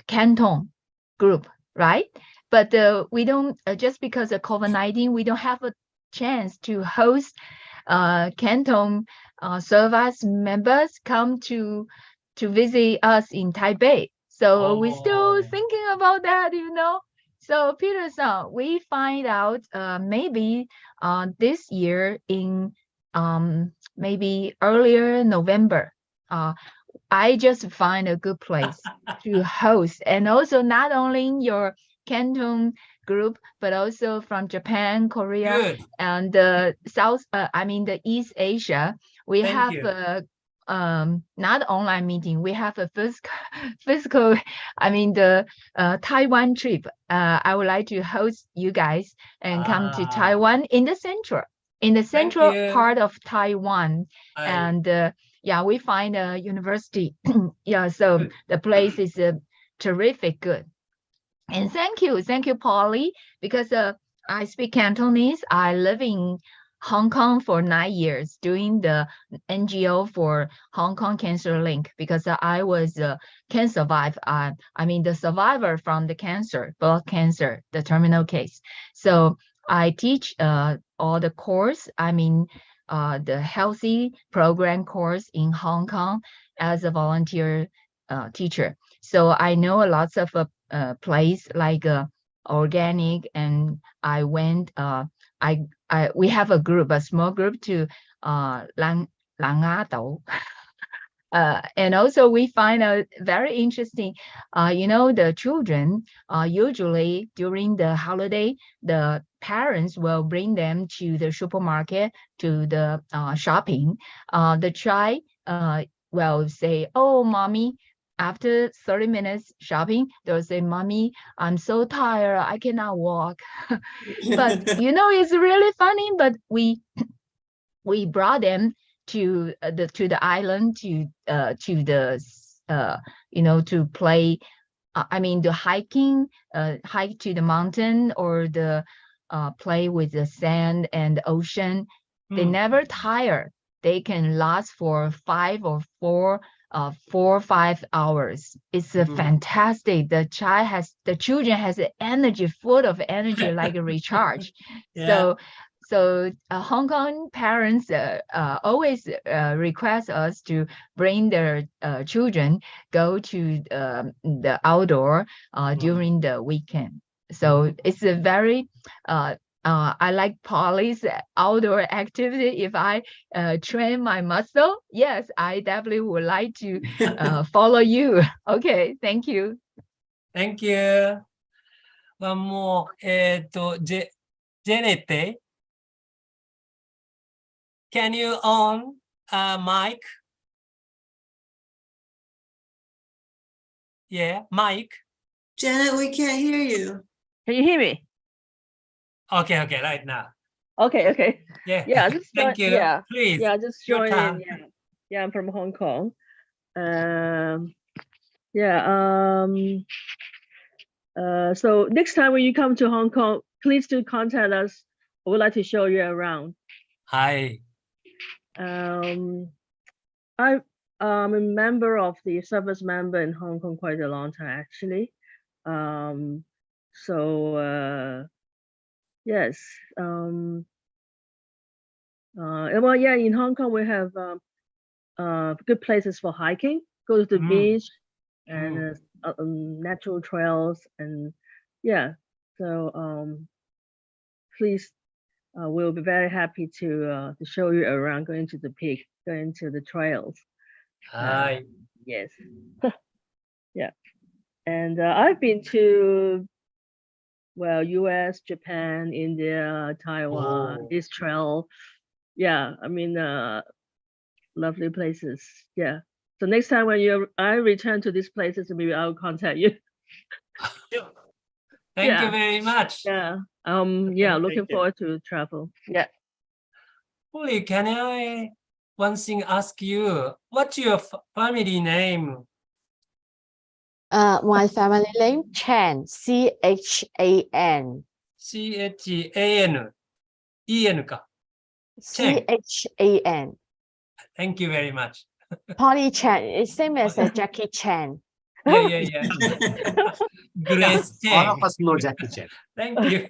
Canton group, right? But we don't just because of COVID-19 we don't have a chance to host Canton Servas members come to visit us in Taipei. So we're still thinking about that, So Peter-san, we find out maybe this year in maybe earlier November. I just find a good place to host, and also not only in your Canton group, but also from Japan, Korea, and the the East Asia. We have not online meeting. We have a physical. The Taiwan trip. I would like to host you guys and come to Taiwan in the central part of Taiwan, and we find a university. So the place is terrific, good. And thank you, Polly, because I speak Cantonese. I live in Hong Kong for 9 years doing the NGO for Hong Kong Cancer Link because I was the survivor from the cancer, blood cancer, the terminal case. So I teach all the course, the healthy program course in Hong Kong as a volunteer teacher. So I know lots of place like organic, and I went. We have a small group to Langado. And also we find out very interesting, the children usually during the holiday, the parents will bring them to the supermarket to the shopping. The child will say, "Oh, mommy." After 30 minutes shopping, they'll say, "Mommy, I'm so tired. I cannot walk." But it's really funny. But we brought them to the island to play. The hiking, hike to the mountain or the play with the sand and the ocean. They never tire. They can last for 4 or 5 hours. It's fantastic. The children has the energy, full of energy, like a recharge. So Hong Kong parents always request us to bring their children go to the outdoor during the weekend. So it's a very I like Polly's outdoor activity. If I train my muscle, yes, I definitely would like to follow you. Okay, thank you. Thank you. One more, Janet. Can you on mic? Yeah, mic. Janet, we can't hear you. Can you hear me? Okay, right now. Okay. Yeah. Yeah, just Thank you. yeah. Please. Yeah, just your join time. in. Yeah. Yeah, I'm from Hong Kong. So next time when you come to Hong Kong, please do contact us. I would like to show you around. Hi. I'm a member of the Servas member in Hong Kong quite a long time actually. Yes. Well, yeah, in Hong Kong we have good places for hiking. Go to the beach and natural trails and yeah. So please, we'll be very happy to show you around, going to the peak, going to the trails. Hi. Yes. Yeah. And I've been to, well, US, Japan, India, Taiwan, Israel. Yeah, I mean, lovely places. Yeah. So next time when I return to these places, maybe I'll contact you. Thank you very much. Yeah. Yeah, looking forward to travel. Yeah. Polly, can I one thing ask you? What's your family name? My family name Chan, C-H-A-N. C-H-A-N. E-N か。C-H-A-N. Thank you very much. Polly Chan, it's same as Jackie Chan. Yeah. Grace Chan. All of us know Jackie Chan. Thank you.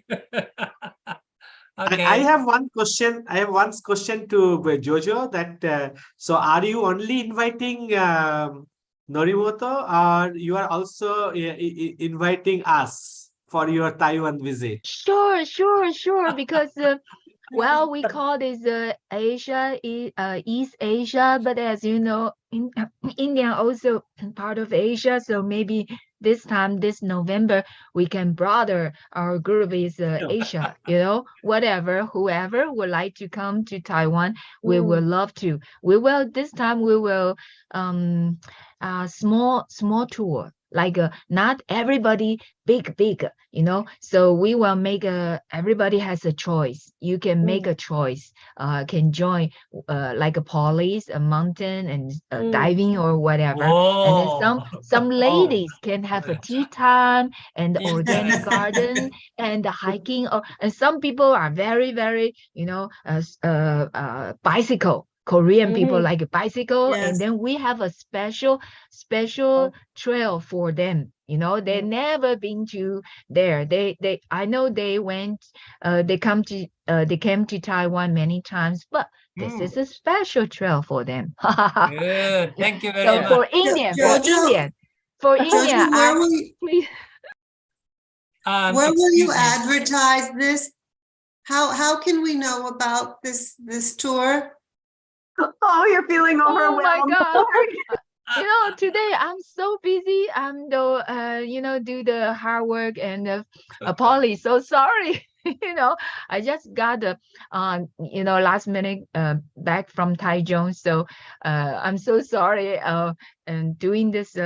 Okay. I have one question. I have one question to Jojo. That so, are you only inviting Norimoto, or you are also inviting us for your Taiwan visit? Sure. Because well, we call this Asia, East Asia, but as you know, India also part of Asia. So maybe this time, this November, we can broaden our group is Asia. You know, whoever would like to come to Taiwan, we will love to. We will this time. We will small tour. Like not everybody big, you know. So we will make everybody has a choice. You can make a choice. Can join like a police, a mountain, and diving or whatever. And then some ladies can have a tea time and organic garden and hiking. And some people are very, you know, bicycle. Korean people like a bicycle, and then we have a special trail for them. You know, they never been to there. I know they went. They came to Taiwan many times, but this is a special trail for them. Good. Thank you very so much. for Indian, where will you advertise this? How can we know about this tour? Oh, you're feeling overwhelmed. Oh my God. You know, today I'm so busy. I'm you know, do the hard work and Polly. So sorry. You know, I just got you know, last minute back from Taichung. So I'm so sorry and doing this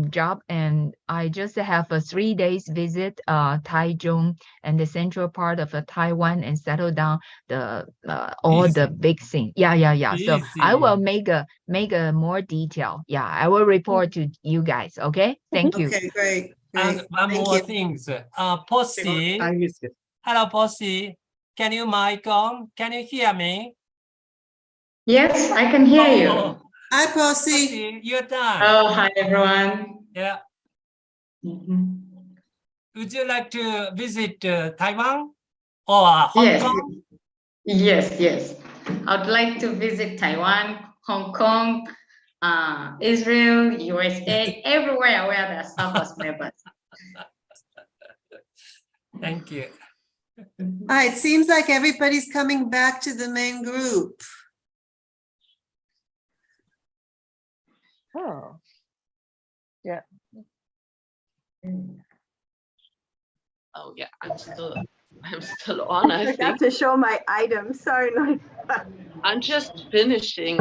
job, and I just have a 3 days visit Taichung and the central part of Taiwan and settle down the all the big things. Yeah. So I will make a more detail. Yeah, I will report to you guys. Okay, thank you. Okay, great. And one more thing. Posy. Hello, Posy. Can you mic on? Can you hear me? Yes, I can hear you. Hi, Posy. Your time. Oh, hi, everyone. Yeah. Would you like to visit Taiwan or Hong Kong? Yes. I'd like to visit Taiwan, Hong Kong, Israel, USA, everywhere where there are Servas members. Thank you. It seems like everybody's coming back to the main group. Oh, yeah. Oh yeah, I'm still on. I forgot to show my items. Sorry, I'm just finishing.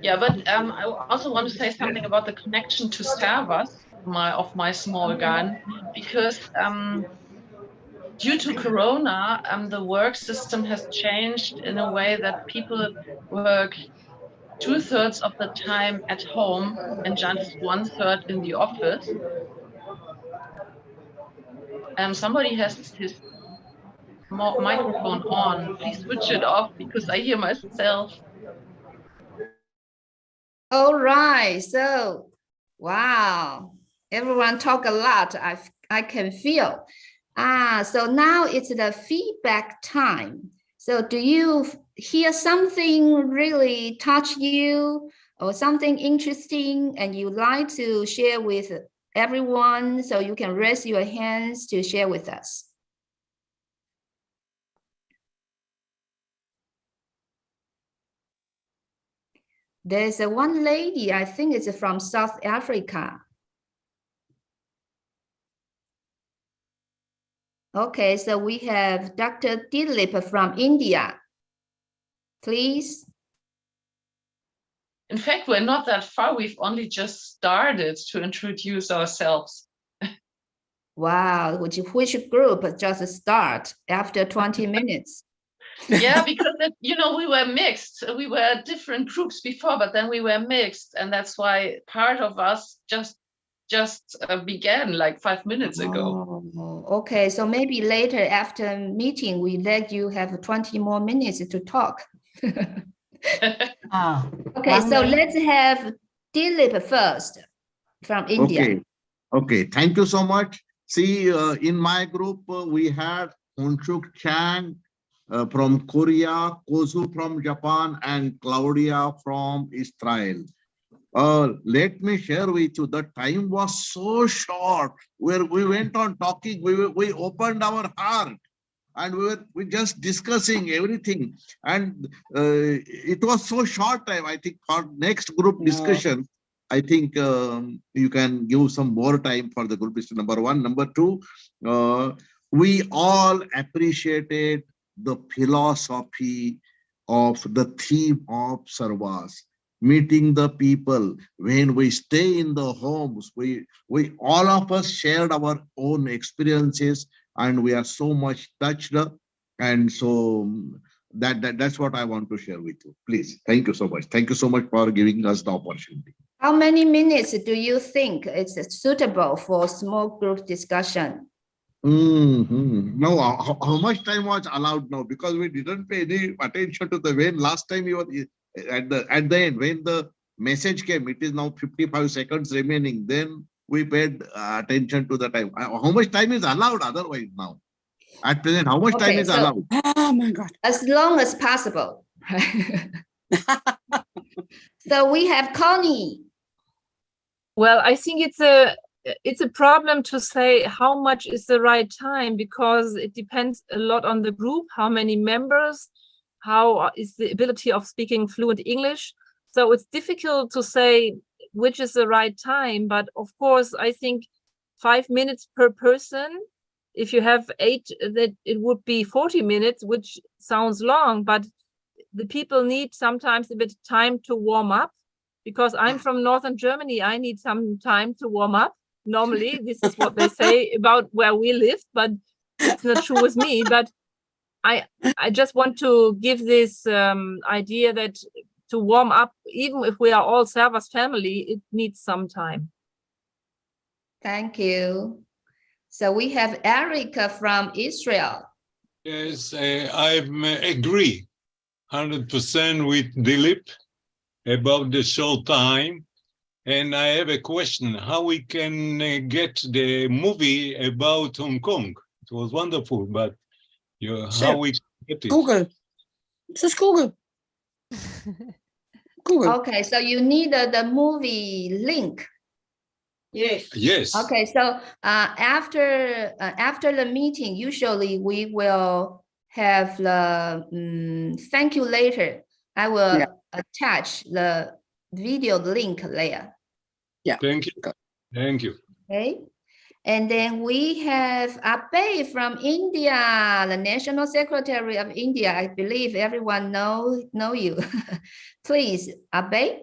Yeah, but I also want to say something about the connection to Servas of my small gun, because due to Corona, the work system has changed in a way that people work 2/3 of the time at home and just 1/3 in the office. Somebody has his microphone on. Please switch it off because I hear myself. All right, so wow, everyone talk a lot. I can feel. So now it's the feedback time. So do you hear something really touch you or something interesting and you like to share with everyone? So you can raise your hands to share with us. There's one lady, I think it's from South Africa. Okay, so we have Dr. Dilip from India. Please. In fact, we're not that far. We've only just started to introduce ourselves. Wow, which group just start after 20 minutes? Yeah, because we were mixed. We were different groups before, but then we were mixed, and that's why part of us just began like 5 minutes ago. Oh, okay, so maybe later after meeting, we let you have 20 more minutes to talk. Okay, so let's have Dilip first from India. Okay, thank you so much. See, in my group, we had Honchuk Chang from Korea, Kozu from Japan, and Claudia from Israel. Let me share with you, the time was so short where we went on talking, we opened our heart and we just discussing everything, and it was so short time. I think for next group discussion, I think you can give some more time for the group discussion, number one. Number two, we all appreciated the philosophy of the theme of Servas. Meeting the people when we stay in the homes, we all of us shared our own experiences, and we are so much touched, and so that's what I want to share with you. Please, thank you so much. Thank you so much for giving us the opportunity. How many minutes do you think it's suitable for small group discussion? No, how much time was allowed now? Because we didn't pay any attention to the when last time you were at the end when the message came. It is now 55 seconds remaining. Then we paid attention to the time. How much time is allowed otherwise now? At present, how much time is allowed? Oh my God. As long as possible. So we have Connie. Well, I think it's a problem to say how much is the right time, because it depends a lot on the group, how many members, how is the ability of speaking fluent English. So it's difficult to say which is the right time, but of course, I think 5 minutes per person. If you have 8, that it would be 40 minutes, which sounds long, but the people need sometimes a bit of time to warm up. Because I'm from Northern Germany, I need some time to warm up. Normally, this is what they say about where we live, but it's not true with me. But I just want to give this idea that to warm up, even if we are all Servas family, it needs some time. Thank you. So we have Erica from Israel. Yes, I agree 100% with Dilip about the short time. And I have a question, how we can get the movie about Hong Kong? It was wonderful, but how we get it? Google. Just Google. Google. Okay, so you need the movie link. Yes. Yes. Okay, so after the meeting, usually we will have the thank you later. I will attach the video link there. Yeah. Thank you. Thank you. Okay. And then we have Abe from India, the National Secretary of India. I believe everyone know you. Please, Abe.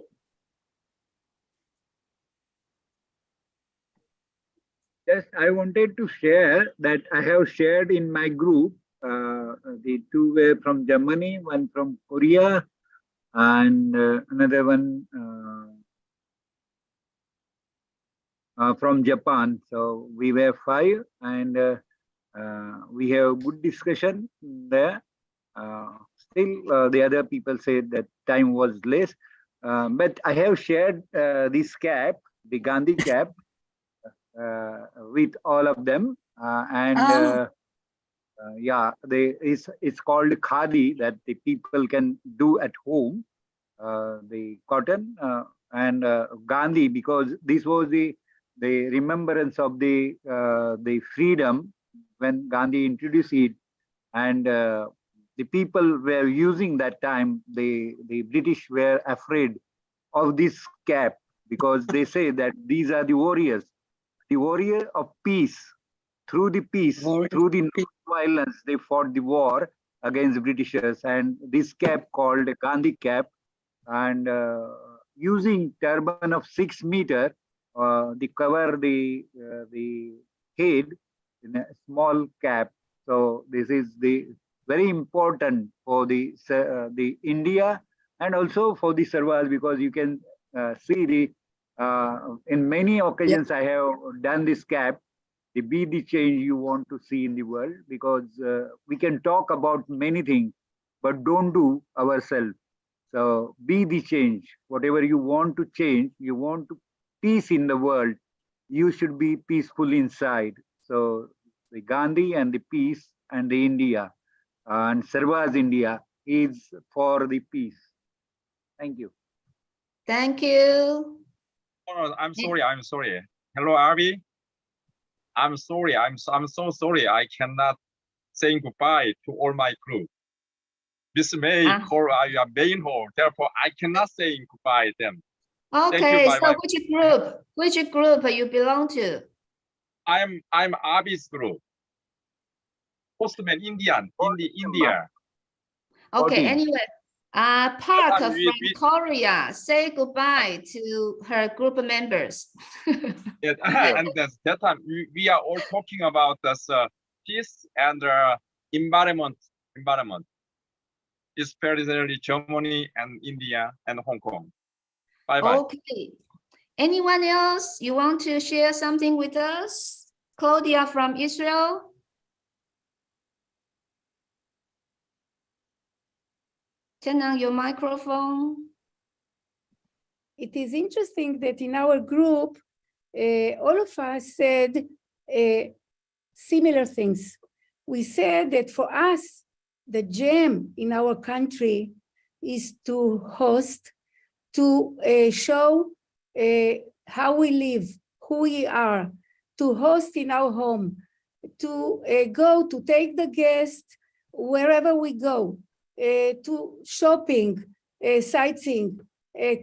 Yes, I wanted to share that I have shared in my group the two were from Germany, one from Korea, and another one from Japan. So we were 5, and we have good discussion there. Still, the other people said that time was less, but I have shared this cap, the Gandhi cap, with all of them, and yeah, it's called khadi, that the people can do at home, the cotton, and Gandhi, because this was the remembrance of the freedom when Gandhi introduced it, and the people were using that time. The British were afraid of this cap because they say that these are the warrior of peace. Through the peace, through the non-violence, they fought the war against the Britishers, and this cap called Gandhi cap, and using turban of 6 meter, they cover the head in a small cap. So this is the very important for the India, and also for the Servas, because you can see the in many occasions I have done this cap. Be the change you want to see in the world, because we can talk about many things, but don't do ourselves. So be the change. Whatever you want to change, you want to peace in the world, you should be peaceful inside. So the Gandhi and the peace and the India and Servas India is for the peace. Thank you. Thank you. Oh, I'm sorry. Hello, Avi. I'm sorry. I'm so sorry. I cannot say goodbye to all my group. This May call our main hall. Therefore, I cannot say goodbye to them. Okay, you, so which group you belong to? I'm Avi's group. Postman India. Okay, anyway, Park from we Korea say goodbye to her group members. Yes, and that time we are all talking about this peace and environment. Especially Germany and India and Hong Kong. Bye bye. Okay. Anyone else you want to share something with us? Claudia from Israel. Turn on your microphone. It is interesting that in our group, all of us said similar things. We said that for us, the gem in our country is to host, to show how we live, who we are, to host in our home, to go to take the guest wherever we go, to shopping, sightseeing,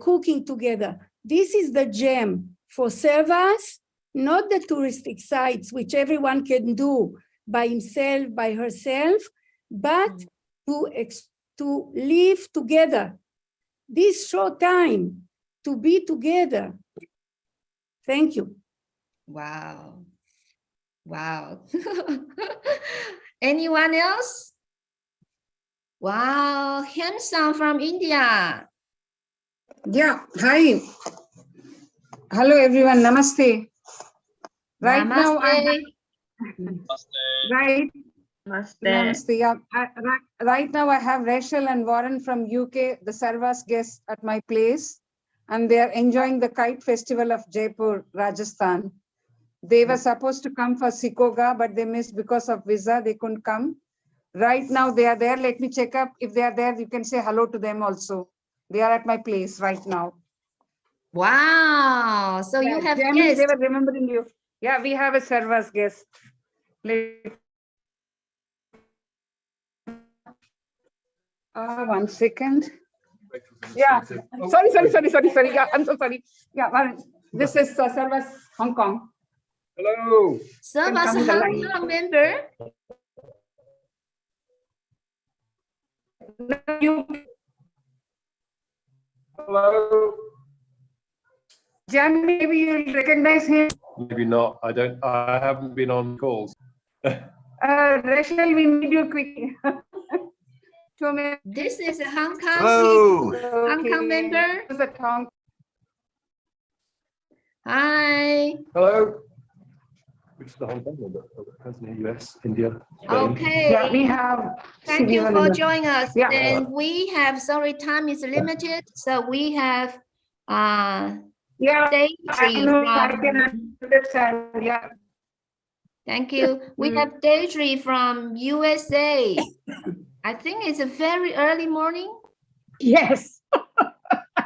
cooking together. This is the gem for Servas, not the touristic sites, which everyone can do by himself, by herself, but to live together. This short time to be together. Thank you. Wow. Wow. Anyone else? Wow, handsome from India. Yeah, hi. Hello everyone, namaste. Right Namaste. now Namaste. Yeah, right now I have Rachel and Warren from UK, the Servas guests at my place, and they are enjoying the kite festival of Jaipur, Rajasthan. They were supposed to come for Sikoga, but they missed because of visa. They couldn't come. Right now they are there. Let me check up. If they are there, you can say hello to them also. They are at my place right now. Wow. So you have guests. They were remembering you. Yeah, we have a Servas guest. One second. Yeah. Sorry. Yeah, I'm so sorry. Yeah, this is Servas Hong Kong. Hello. Servas Hong Kong member. Hello. Jan, maybe you'll recognize him. Maybe not. I haven't been on calls. Rachel, we need you quickly. This is a Hong Kong Hello. people, Hong Kong member. Hi. Hello. Which is the Hong Kong number? Tanzania, US, India, Spain. Okay. Yeah, we have. Thank you for Sydney. joining us. Yeah. And we have, sorry, time is limited. So we have Yeah, Daisy I know, I from, can understand. Yeah. thank you. We have Daisy from USA. I think it's a very early morning. Yes.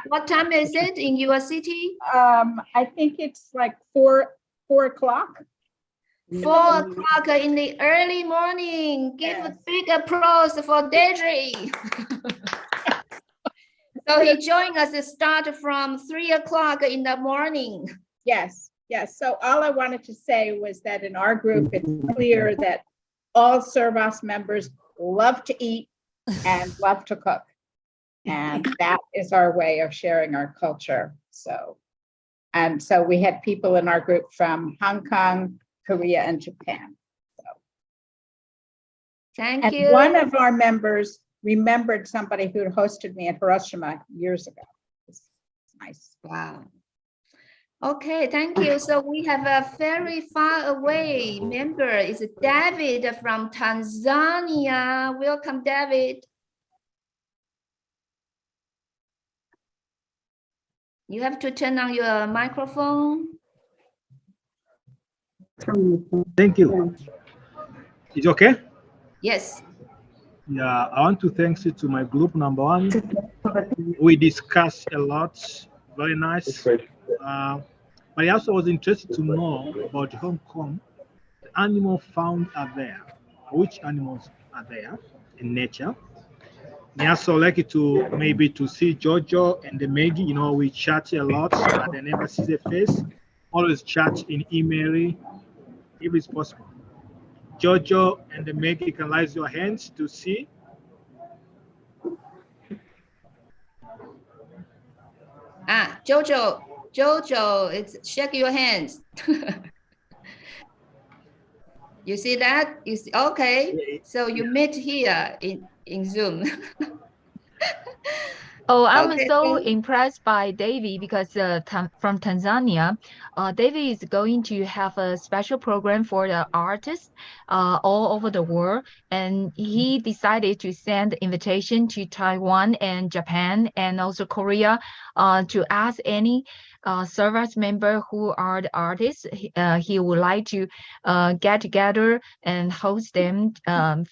What time is it in your city? I think it's like 4 o'clock. 4 o'clock in the early morning. Give a big applause for Daisy. So he joined us to start from 3 o'clock in the morning. Yes, yes. So all I wanted to say was that in our group, it's clear that all Servas members love to eat and love to cook. And that is our way of sharing our culture. So we had people in our group from Hong Kong, Korea, and Japan. Thank you. One of our members remembered somebody who had hosted me at Hiroshima years ago. It's nice. Wow. Okay, thank you. So we have a very far away member. It's David from Tanzania. Welcome, David. You have to turn on your microphone. Thank you. Is it okay? Yes. Yeah, I want to thank you to my group number one. We discussed a lot, very nice. But I also was interested to know about Hong Kong. The animals found are there. Which animals are there in nature? I also like to maybe to see Jojo and the Maggie. You know, we chat a lot, but I never see their face. Always chat in email, if it's possible. Jojo and the Maggie, can raise your hands to see. Jojo, it's shake your hands. You see that? You see, okay. So you meet here in Zoom. Oh, I'm Okay, so impressed by Davy because from Tanzania, Davy is going to have a special program for the artists all over the world. And he decided to send invitation to Taiwan and Japan and also Korea to ask any Servas member who are the artists. He would like to get together and host them to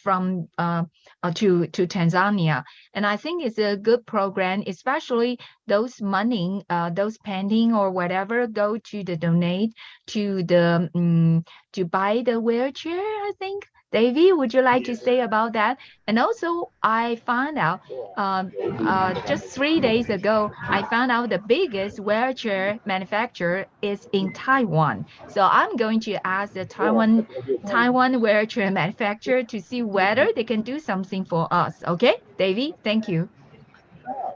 Tanzania. And I think it's a good program, especially those money, those painting or whatever go to the donate to the to buy the wheelchair, I think. Davy, would you like to say about that? And also, I found out just 3 days ago, I found out the biggest wheelchair manufacturer is in Taiwan. So I'm going to ask the Taiwan wheelchair manufacturer to see whether they can do something for us. Okay, Davy, thank you.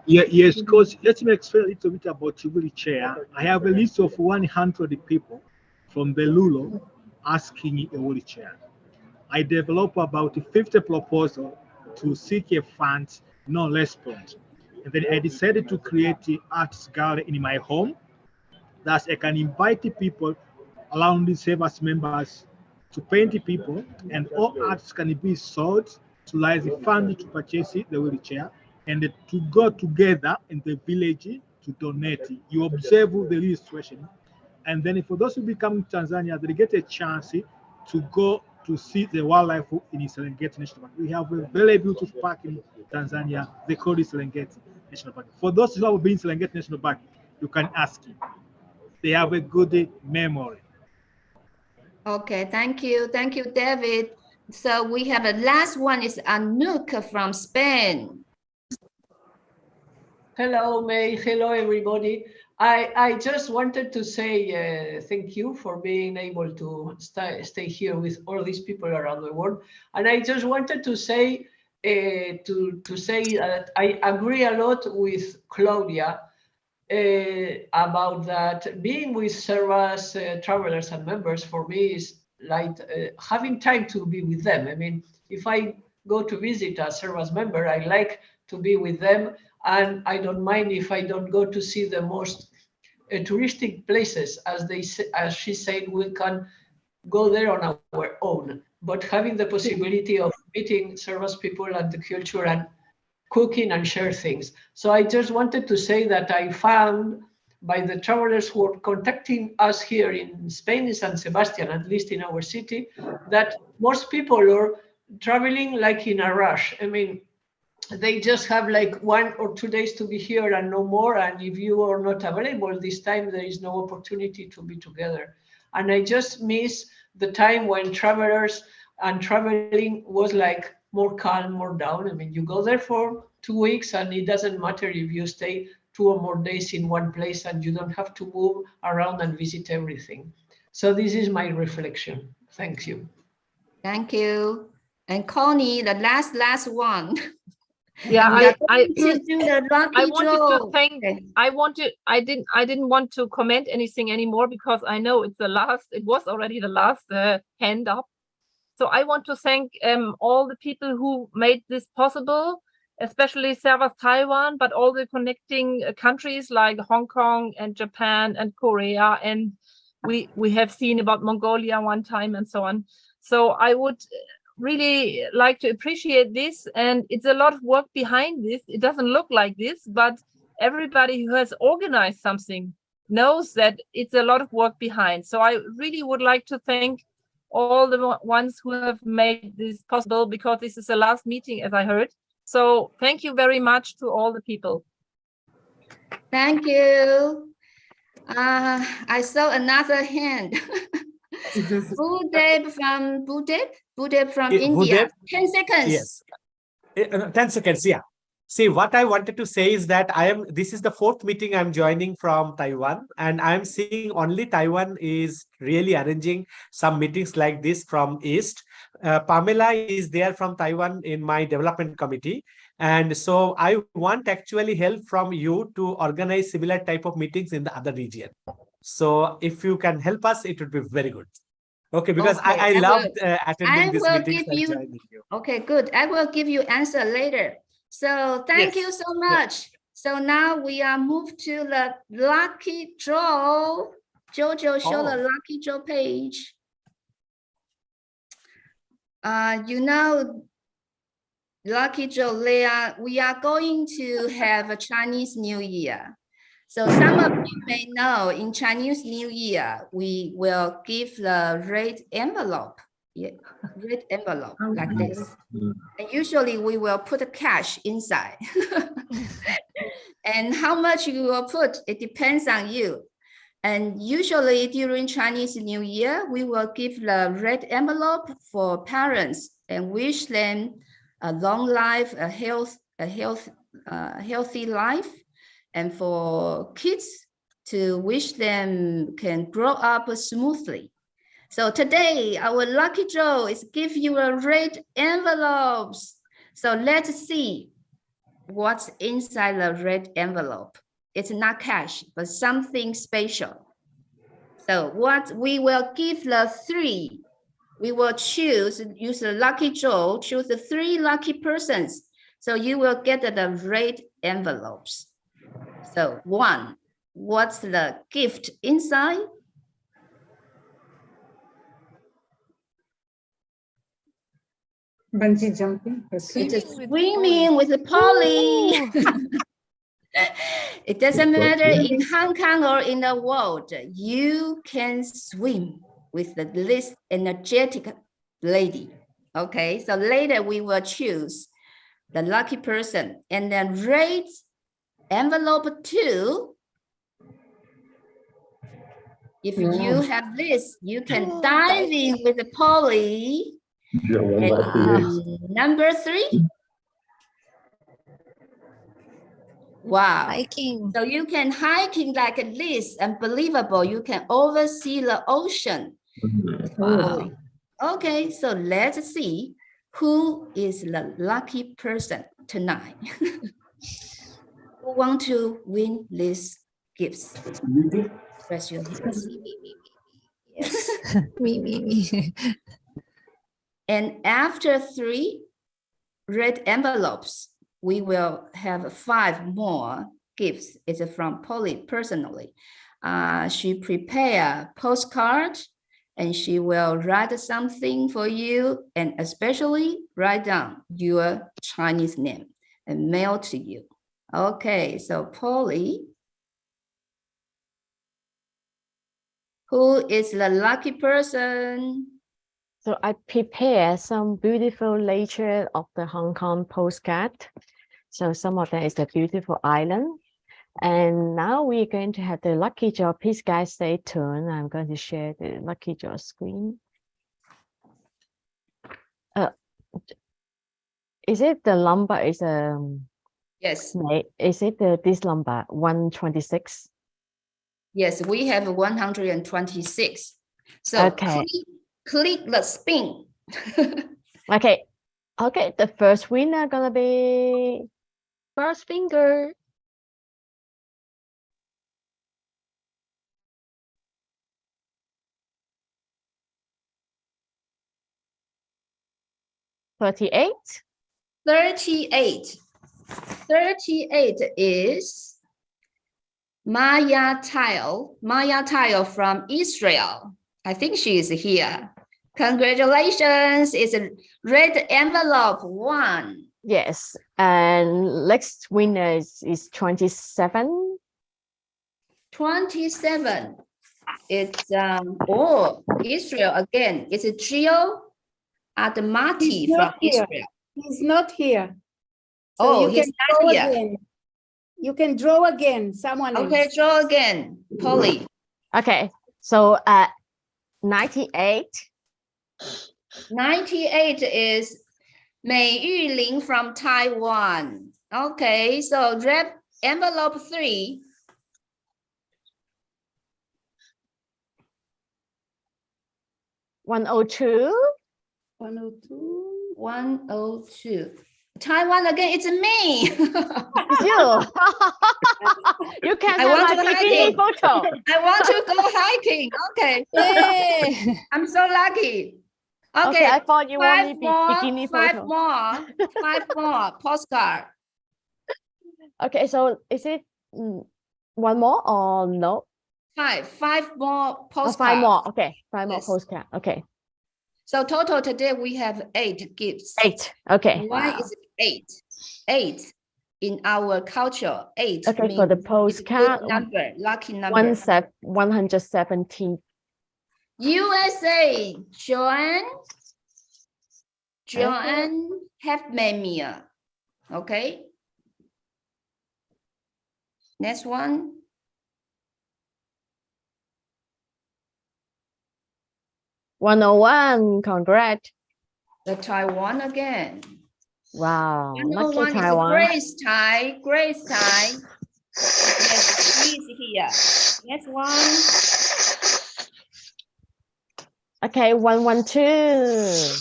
Yeah, yes, because let me explain a little bit about the wheelchair. I have a list of 100 people from Belulo asking a wheelchair. I developed about 50 proposals to seek a fund, no response. And then I decided to create the arts gallery in my home. Thus, I can invite the people around the Servas members to paint the people, and all arts can be sold to raise the fund to purchase the wheelchair and to go together in the village to donate. You observe the illustration, and then for those who become Tanzania, they get a chance to go to see the wildlife in Serengeti National Park. We have a very beautiful park in Tanzania. They call it Serengeti National Park. For those who have been Serengeti National Park, you can ask him. They have a good memory. Okay, thank you. Thank you, David. So we have a last one is Anouk from Spain. Hello, May. Hello, everybody. I just wanted to say thank you for being able to stay here with all these people around the world. And I just wanted to say that I agree a lot with Claudia about that. Being with Servas travelers and members for me is like having time to be with them. I mean, if I go to visit a Servas member, I like to be with them, and I don't mind if I don't go to see the most touristic places, as she said, we can go there on our own. But having the possibility of meeting Servas people and the culture and cooking and share things. So I just wanted to say that I found by the travelers who are contacting us here in Spain, in San Sebastian, at least in our city, that most people are traveling like in a rush. I mean, they just have like 1 or 2 days to be here and no more. And if you are not available this time, there is no opportunity to be together. And I just miss the time when travelers and traveling was like more calm, more down. I mean, you go there for 2 weeks and it doesn't matter if you stay 2 or more days in one place and you don't have to move around and visit everything. So this is my reflection. Thank you. Thank you. And Connie, the last one. Yeah, I didn't want to comment anything anymore because I know it was already the last hand up. So I want to thank all the people who made this possible, especially Servas Taiwan, but all the connecting countries like Hong Kong and Japan and Korea, and we have seen about Mongolia one time and so on. So I would really like to appreciate this, and it's a lot of work behind this. It doesn't look like this, but everybody who has organized something knows that it's a lot of work behind. So I really would like to thank all the ones who have made this possible, because this is the last meeting, as I heard. So thank you very much to all the people. Thank you. I saw another hand. Budeb from India. 10 seconds. Yes. 10 seconds, yeah. See, what I wanted to say is that this is the 4th meeting I'm joining from Taiwan, and I'm seeing only Taiwan is really arranging some meetings like this from East. Pamela is there from Taiwan in my development committee. And so I want actually help from you to organize similar type of meetings in the other region. So if you can help us, it would be very good. Okay, because I loved attending this meeting. Okay, good. I will give you answer later. So thank you so much. Yes. So now we are moved to the lucky draw. Jojo, show the lucky draw page. You know, lucky draw, we are going to have a Chinese New Year. So some of you may know in Chinese New Year, we will give the red envelope. Yeah, red envelope like this. And usually we will put a cash inside. And how much you will put, it depends on you. And usually during Chinese New Year, we will give the red envelope for parents and wish them a long life, a healthy life. And for kids to wish them can grow up smoothly. So today, our lucky draw is give you a red envelopes. So let's see what's inside the red envelope. It's not cash, but something special. So what we will give the 3, we will use the lucky draw, choose the 3 lucky persons. So you will get the red envelopes. So 1, what's the gift inside? Bungee jumping. It's a swimming with a Polly. It doesn't matter in Hong Kong or in the world. You can swim with this energetic lady. Okay, so later we will choose the lucky person and then red envelope 2. If you have this, you can dive in with the Polly. Number 3. Wow. Hiking. So you can hiking like this, unbelievable. You can oversee the ocean. Wow. Okay, so let's see who is the lucky person tonight. Who want to win these gifts? Press your hands. Yes. Me. And after 3, red envelopes. We will have 5 more gifts. It's from Polly personally. She prepare postcard and she will write something for you and especially write down your Chinese name and mail to you. Okay, so Polly, who is the lucky person? So I prepare some beautiful nature of the Hong Kong postcard. So some of that is the beautiful island. And now we're going to have the lucky draw. Please guys stay tuned. I'm going to share the lucky draw screen. Is it the number is yes. Is it this number 126? Yes, we have 126. So okay. Click the spin. Okay. Okay, the first winner gonna be first finger. $38. 38. 38 is Maya Tile from Israel. I think she is here. Congratulations. It's a red envelope 1. Yes. And next winner is 27. 27. It's Israel again. It's a Gio Adamati from Israel. He's not here. So Oh, you he's can not draw here. again. You can draw again. Someone Okay, else. draw again. Polly. Okay. So 98. 98 is Mei Yuling from Taiwan. Okay, so red envelope 3. 102. 102. 102. Taiwan again, it's me. It's you. You can I have want my to bikini hiking. photo. I want to go hiking. Okay. Yay. I'm so lucky. Okay, I thought you want me 5 more, bikini 5 photo. more, 5 more postcard. Okay, so is it one more or no? 5 more Oh, postcard. 5 more. Okay, 5 more Yes. postcard. Okay. So total today we have 8 gifts. 8. Okay. Why is it 8? 8 in our culture. 8 Okay, means for the it's a postcard, good number, lucky number. 117. USA, Joanne Hefmemia. Okay. Next one. $101. Congrats. The Taiwan again. Wow. Lucky 101 is Taiwan. Grace Tai. Grace Tai. Yes, she is here. Next one. Okay, 112.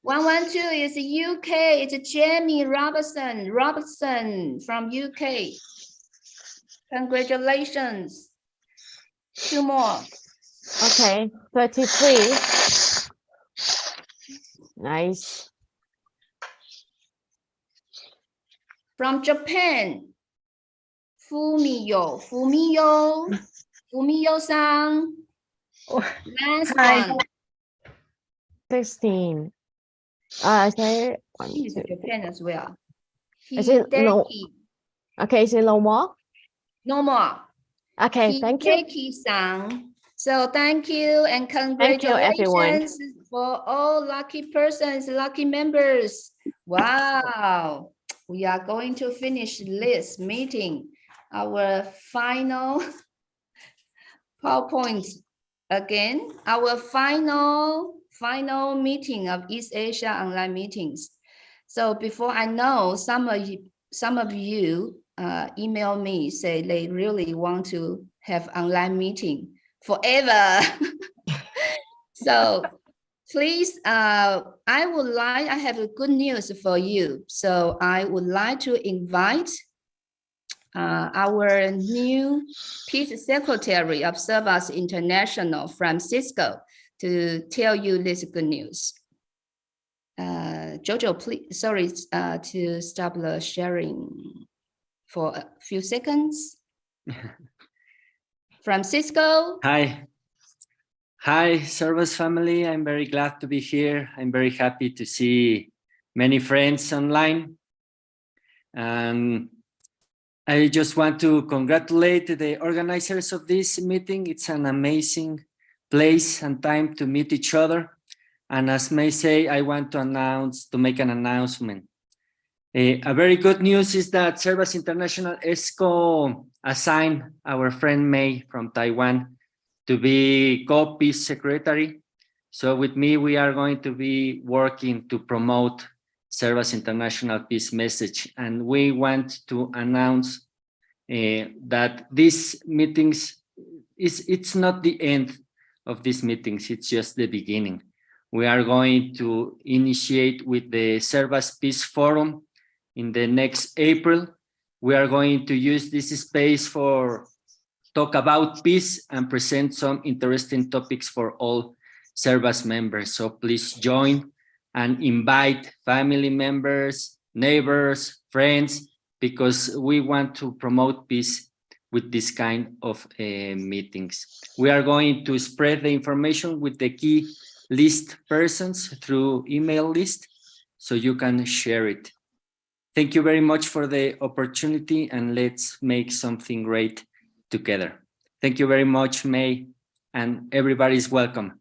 112 is UK. It's Jamie Robertson from UK. Congratulations. 2 more. Okay, 33. Nice. From Japan. Fumiyo-san. Last Hi. one. 16. I say She's Japan as well. Is it no? Hideki. Okay, is it no more? No more. Okay, thank you. Hideki-san. So thank you and Thank you, everyone. congratulations for all lucky persons, lucky members. Wow. We are going to finish this meeting. Our final PowerPoint again. Our final meeting of East Asia online meetings. So before I know, some of you email me, say they really want to have online meeting forever. So please, I have a good news for you. So I would like to invite our new Peace Secretary of Servas International, Francisco, to tell you this good news. Jojo, please, sorry, to stop the sharing for a few seconds. Francisco. Hi. Hi, Servas family. I'm very glad to be here. I'm very happy to see many friends online. And I just want to congratulate the organizers of this meeting. It's an amazing place and time to meet each other. And as May say, I want to make an announcement. A very good news is that Servas International ESCO assigned our friend May from Taiwan to be co-peace secretary. So with me, we are going to be working to promote Servas International peace message. And we want to announce that these meetings, it's not the end of these meetings, it's just the beginning. We are going to initiate with the Servas Peace Forum in the next April. We are going to use this space for talk about peace and present some interesting topics for all Servas members. So please join and invite family members, neighbors, friends, because we want to promote peace with this kind of meetings. We are going to spread the information with the key list persons through email list, so you can share it. Thank you very much for the opportunity, and let's make something great together. Thank you very much, May, and everybody's welcome.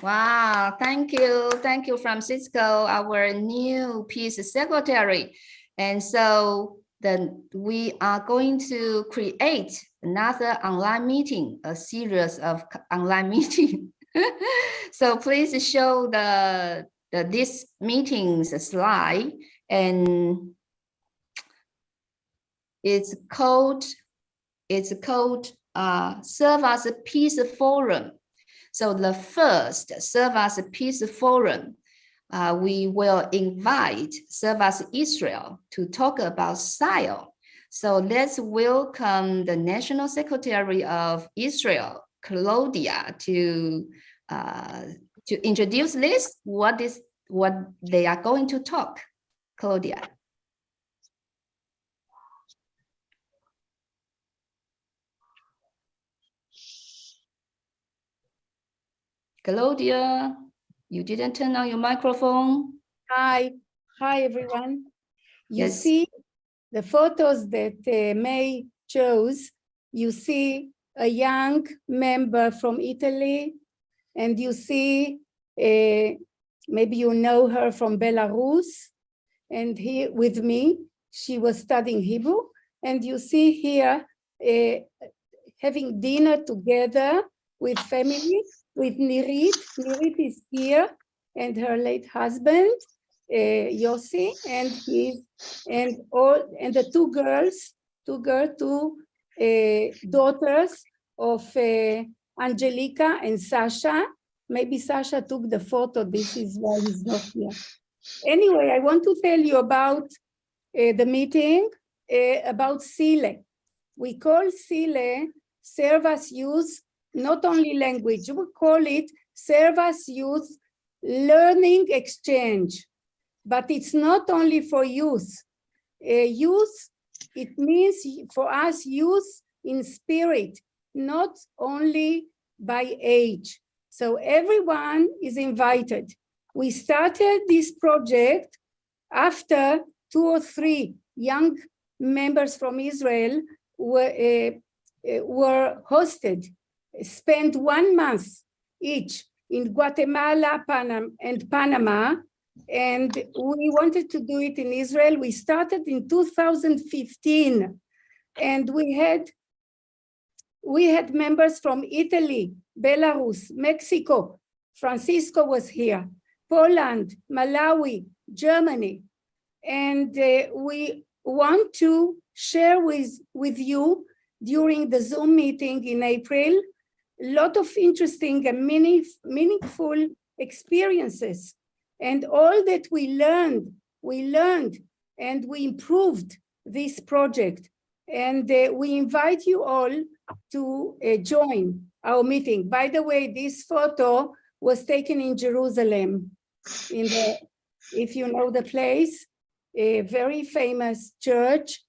Wow, thank you, Francisco, our new peace secretary. And so then we are going to create another online meeting, a series of online meeting. So please show this meeting's slide, and it's called Servas Peace Forum. So the first Servas Peace Forum, we will invite Servas Israel to talk about style. So let's welcome the National Secretary of Israel, Claudia, to introduce this, what they are going to talk. Claudia. Claudia, you didn't turn on your microphone. Hi everyone. You Yes. see the photos that May chose. You see a young member from Italy, and you see maybe you know her from Belarus, and here with me, she was studying Hebrew, and you see here having dinner together with family, with Nirit. Nirit is here, and her late husband, Yossi, and the two daughters of Angelica and Sasha. Maybe Sasha took the photo. This is why he's not here. Anyway, I want to tell you about the meeting about Sile. We call Sile Servas Youth, not only language, we call it Servas Youth Learning Exchange. But it's not only for youth. Youth, it means for us youth in spirit, not only by age. So everyone is invited. We started this project after 2 or 3 young members from Israel were hosted, spent 1 month each in Guatemala, Panama, and we wanted to do it in Israel. We started in 2015, and we had members from Italy, Belarus, Mexico. Francisco was here, Poland, Malawi, Germany. And we want to share with you during the Zoom meeting in April, a lot of interesting and meaningful experiences. And all that we learned and we improved this project. And we invite you all to join our meeting. By the way, this photo was taken in Jerusalem, in if you know the place, a very famous church.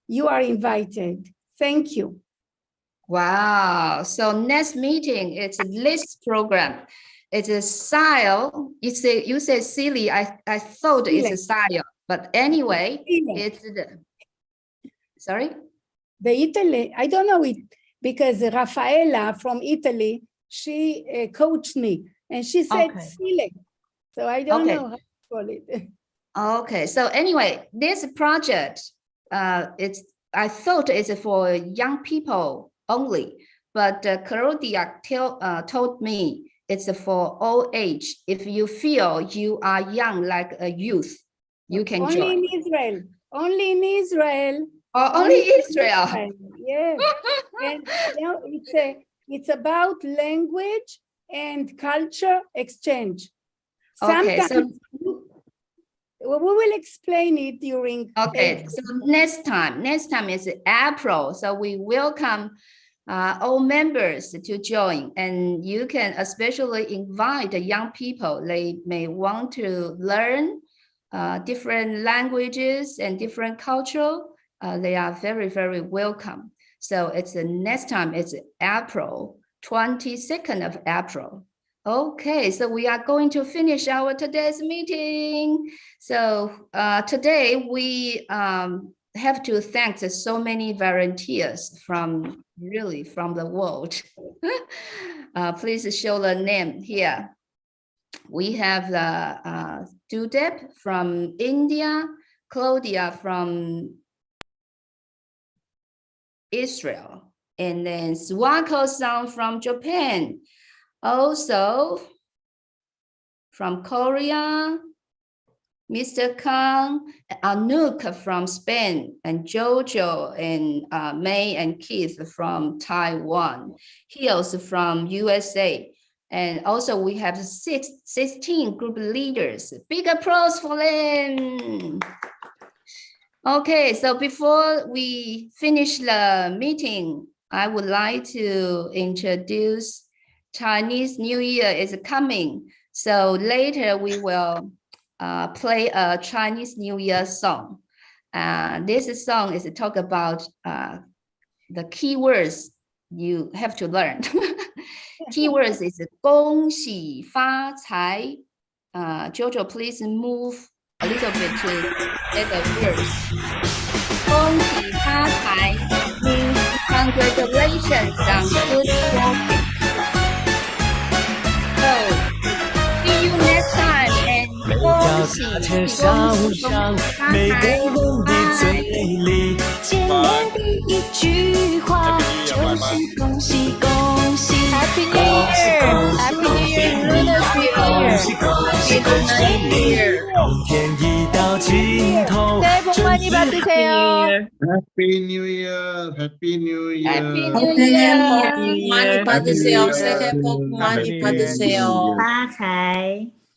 You are invited. Thank you. Wow. So next meeting, it's a list program. It's a style. You say silly. I thought it's a style, but anyway, it's the, sorry? The Italy, I don't know it because Raffaella from Italy, she coached me and she said silly. So I don't know how to call it. Okay. So anyway, this project, I thought it's for young people only, but Claudia told me it's for all age. If you feel you are young like a youth, you can only join. In Israel. Only in Israel. Oh, only Israel. Yes. And you know, it's about language and culture exchange. Okay, Sometimes we will explain it during. Okay, so next time is April. So we welcome all members to join, and you can especially invite the young people. They may want to learn different languages and different culture. They are very, very welcome. So it's the next time, it's April, 22nd of April. Okay, so we are going to finish our today's meeting. So today we have to thank so many volunteers from the world. Please show the name here. We have the Dudep from India, Claudia from Israel, and then Swako-san from Japan. Also from Korea, Mr. Kang, Anouk from Spain, and Jojo and May and Keith from Taiwan, Hills from USA. And also we have 16 group leaders. Big applause for them. Okay, so before we finish the meeting, I would like to introduce Chinese New Year is coming. So later we will play a Chinese New Year song. This song is to talk about the keywords you have to learn. Keywords is 恭喜发财. Jojo, please move a little bit to get the words. 恭喜发财 means congratulations on good fortune. So see you next time and 恭喜恭喜恭喜发财。见面第一句话就是恭喜恭喜 Happy New Year! Happy New Year! Lunar New Year! 天一到尽头 새해 복 많이 받으세요. Happy New Year. Happy New Year. Happy New Year. 많이 받으세요. Happy 새해 New 복 Year. 많이 Happy 받으세요. New Year. 发财。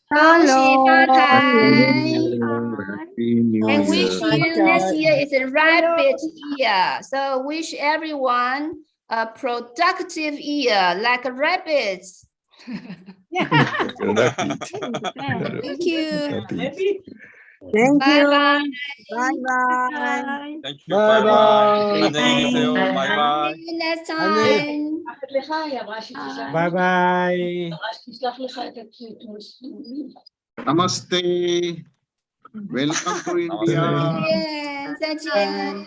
恭喜发财 Happy New and wish Year. you next year is a rabbit year. So wish everyone a productive year like rabbits. Thank you. Thank Bye you. bye. Bye bye. Thank you. Bye Bye. bye. 안녕히 계세요. Bye bye. See you next time. Bye bye. Namaste. Welcome to India. 再见，再见。